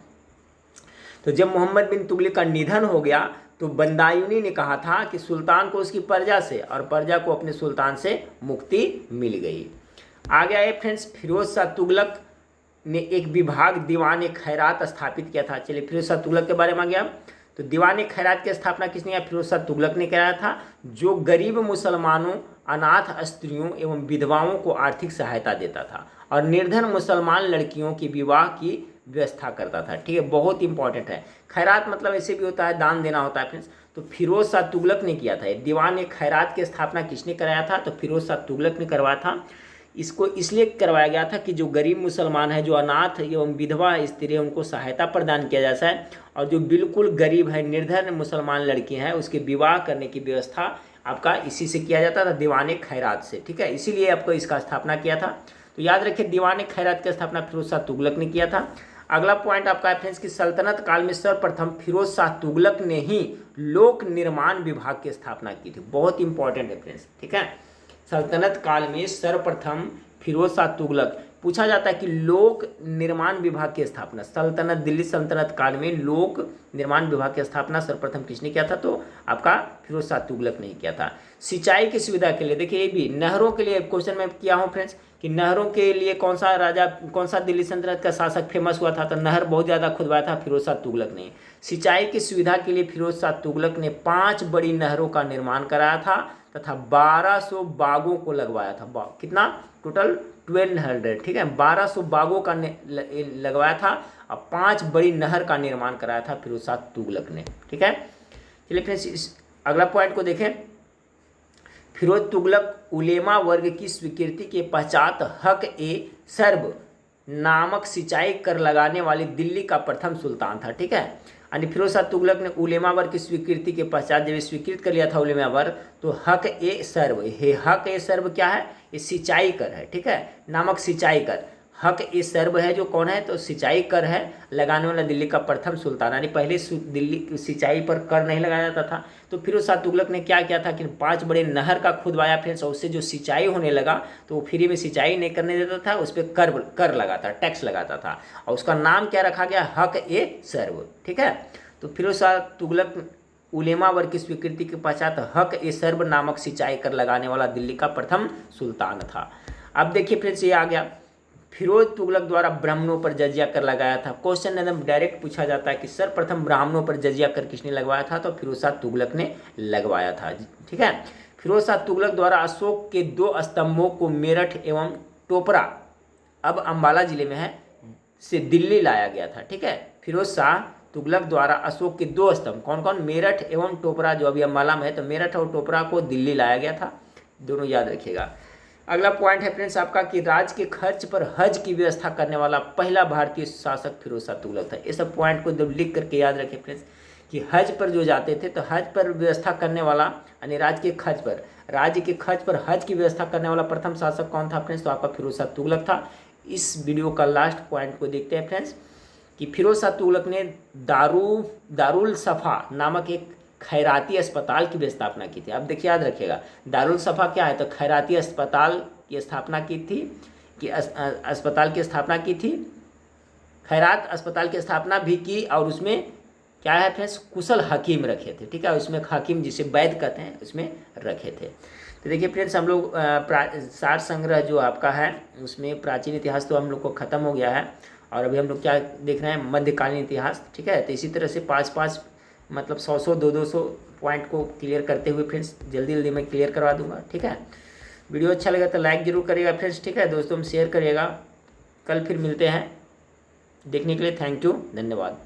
तो जब मोहम्मद बिन तुगलक का निधन हो गया तो बंदायूनी ने कहा था कि सुल्तान को उसकी प्रजा से और प्रजा को अपने सुल्तान से मुक्ति मिल गई। आगे आए फ्रेंड्स, फिरोज शाह तुगलक ने एक विभाग दीवान खैरात स्थापित किया था। चलिए फिरोज शाह तुगलक के बारे में आ गया, तो दीवान खैरात की स्थापना किसने किया, फिरोज शाह तुगलक ने कराया था, जो गरीब मुसलमानों, अनाथ स्त्रियों एवं विधवाओं को आर्थिक सहायता देता था और निर्धन मुसलमान लड़कियों के विवाह की व्यवस्था करता था। ठीक है, बहुत इंपॉर्टेंट है। खैरात मतलब ऐसे भी होता है, दान देना होता है फ्रेंड्स, तो फिरोज शाह तुगलक ने किया था। दीवान खैरात की स्थापना किसने कराया था, तो फिरोज शाह तुगलक ने करवाया था। इसको इसलिए करवाया गया था कि जो गरीब मुसलमान है, जो अनाथ एवं विधवा स्त्री है, उनको सहायता प्रदान किया जाता है, और जो बिल्कुल गरीब है, निर्धन मुसलमान लड़की हैं, उसके विवाह करने की व्यवस्था आपका इसी से किया जाता था, दीवान खैरात से। ठीक है, इसीलिए आपको इसका स्थापना किया था। तो याद रखिए, दीवान खैरात की स्थापना फिरोज शाह तुगलक ने किया था। अगला पॉइंट आपका है फ्रेंड्स कि सल्तनत काल में सर्वप्रथम फिरोज शाह तुगलक ने ही लोक निर्माण विभाग की स्थापना की थी। बहुत इंपॉर्टेंट है फ्रेंड्स। ठीक है, सल्तनत काल में सर्वप्रथम फिरोज शाह तुगलक, पूछा जाता है कि लोक निर्माण विभाग की स्थापना, सल्तनत दिल्ली सल्तनत काल में लोक निर्माण विभाग की स्थापना सर्वप्रथम किसने किया था? तो आपका फिरोज शाह तुगलक ने किया था। सिंचाई की सुविधा के लिए, देखिए ये भी नहरों के लिए क्वेश्चन में किया हूँ फ्रेंड्स कि नहरों के लिए कौन सा राजा, कौन सा दिल्ली सल्तनत का शासक फेमस हुआ था? तो नहर बहुत ज़्यादा खुदवाया था फिरोज शाह तुगलक ने। सिंचाई की सुविधा के लिए फिरोज शाह तुगलक ने 5 बड़ी नहरों का निर्माण कराया था तथा 1200 बागों को लगवाया था। कितना? टोटल 1200, ठीक है, 1200 बागों का लगवाया था और 5 बड़ी नहर का निर्माण कराया था फिरोज शाह तुगलक ने, ठीक है। चलिए फ्रेंड्स इस अगला पॉइंट को देखें। फिरोज तुगलक उलेमा वर्ग की स्वीकृति के पश्चात हक ए सर्ब नामक सिंचाई कर लगाने वाले दिल्ली का प्रथम सुल्तान था, ठीक है। यानी फिरोज शाह तुगलक ने उलेमा वर्ग की स्वीकृति के पश्चात जब स्वीकृत कर लिया था उलेमा वर्ग, तो हक ए सर्ब, हक ए सर्ब क्या है? ये सिंचाई कर है, ठीक है, नामक सिंचाई कर। हक ए सर्ब है जो कौन है? तो सिंचाई कर है लगाने वाला दिल्ली का प्रथम सुल्तान। यानी पहले दिल्ली की सिंचाई पर कर नहीं लगाया जाता था, तो फिरोज शाह तुगलक ने क्या किया था कि 5 बड़े नहर का खुदवाया फ्रेंड्स, और उससे जो सिंचाई होने लगा तो वो फ्री में सिंचाई नहीं करने देता था, उस पर कर लगाता, टैक्स लगाता था, और उसका नाम क्या रखा गया? हक ए सर्ब, ठीक है। तो फिरोज शाह तुगलक उलेमा वर्ग की स्वीकृति के पश्चात हक ए सर्ब नामक सिंचाई कर लगाने वाला दिल्ली का प्रथम सुल्तान था। अब देखिए फ्रेंड्स ये आ गया, फिरोज तुगलक द्वारा ब्राह्मणों पर जजिया कर लगाया था। क्वेश्चन एकदम डायरेक्ट पूछा जाता है कि सर्वप्रथम ब्राह्मणों पर जजिया कर किसने लगवाया था? तो फिरोज शाह तुगलक ने लगवाया था, ठीक है। फिरोज शाह तुगलक द्वारा अशोक के 2 स्तंभों को मेरठ एवं टोपरा, अब अम्बाला जिले में है, से दिल्ली लाया गया था, ठीक है। फिरोज शाह तुगलक द्वारा अशोक के 2 स्तंभ, कौन कौन? मेरठ एवं टोपरा, जो अभी अम्बाला में है, तो मेरठ और टोपरा को दिल्ली लाया गया था, दोनों याद रखिएगा। अगला पॉइंट है फ्रेंड्स आपका कि राज्य के खर्च पर हज की व्यवस्था करने वाला पहला भारतीय शासक फिरोज शाह तुगलक था। ये सब पॉइंट को जब लिख करके याद रखें फ्रेंड्स कि हज पर जो जाते थे तो हज पर व्यवस्था करने वाला, यानी राज्य के खर्च पर हज की व्यवस्था करने वाला प्रथम शासक कौन था फ्रेंड्स? तो आपका फिरोज शाह तुगलक था। इस वीडियो का लास्ट पॉइंट को देखते हैं फ्रेंड्स कि फिरोज शाह तुगलक ने दारुल सफ़ा नामक एक खैराती अस्पताल की भी स्थापना की थी। अब देखिए याद रखिएगा, दारुल सफ़ा क्या है? तो खैराती अस्पताल की स्थापना की थी, कि अस्पताल की स्थापना की थी, खैरात अस्पताल की स्थापना भी की, और उसमें क्या है फ्रेंड्स? कुशल हकीम रखे थे, ठीक है, उसमें हकीम जिसे वैद्य कहते हैं उसमें रखे थे। तो देखिए फ्रेंड्स हम लोग सार संग्रह जो आपका है उसमें प्राचीन इतिहास तो हम लोग को ख़त्म हो गया है, और अभी हम लोग क्या देख रहे हैं? मध्यकालीन इतिहास, ठीक है। तो इसी तरह से 5-5 मतलब 100-100 200 पॉइंट को क्लियर करते हुए फ्रेंड्स जल्दी मैं क्लियर करवा दूंगा, ठीक है। वीडियो अच्छा लगा तो लाइक जरूर करिएगा फ्रेंड्स, ठीक है, दोस्तों में शेयर करिएगा। कल फिर मिलते हैं, देखने के लिए थैंक यू, धन्यवाद।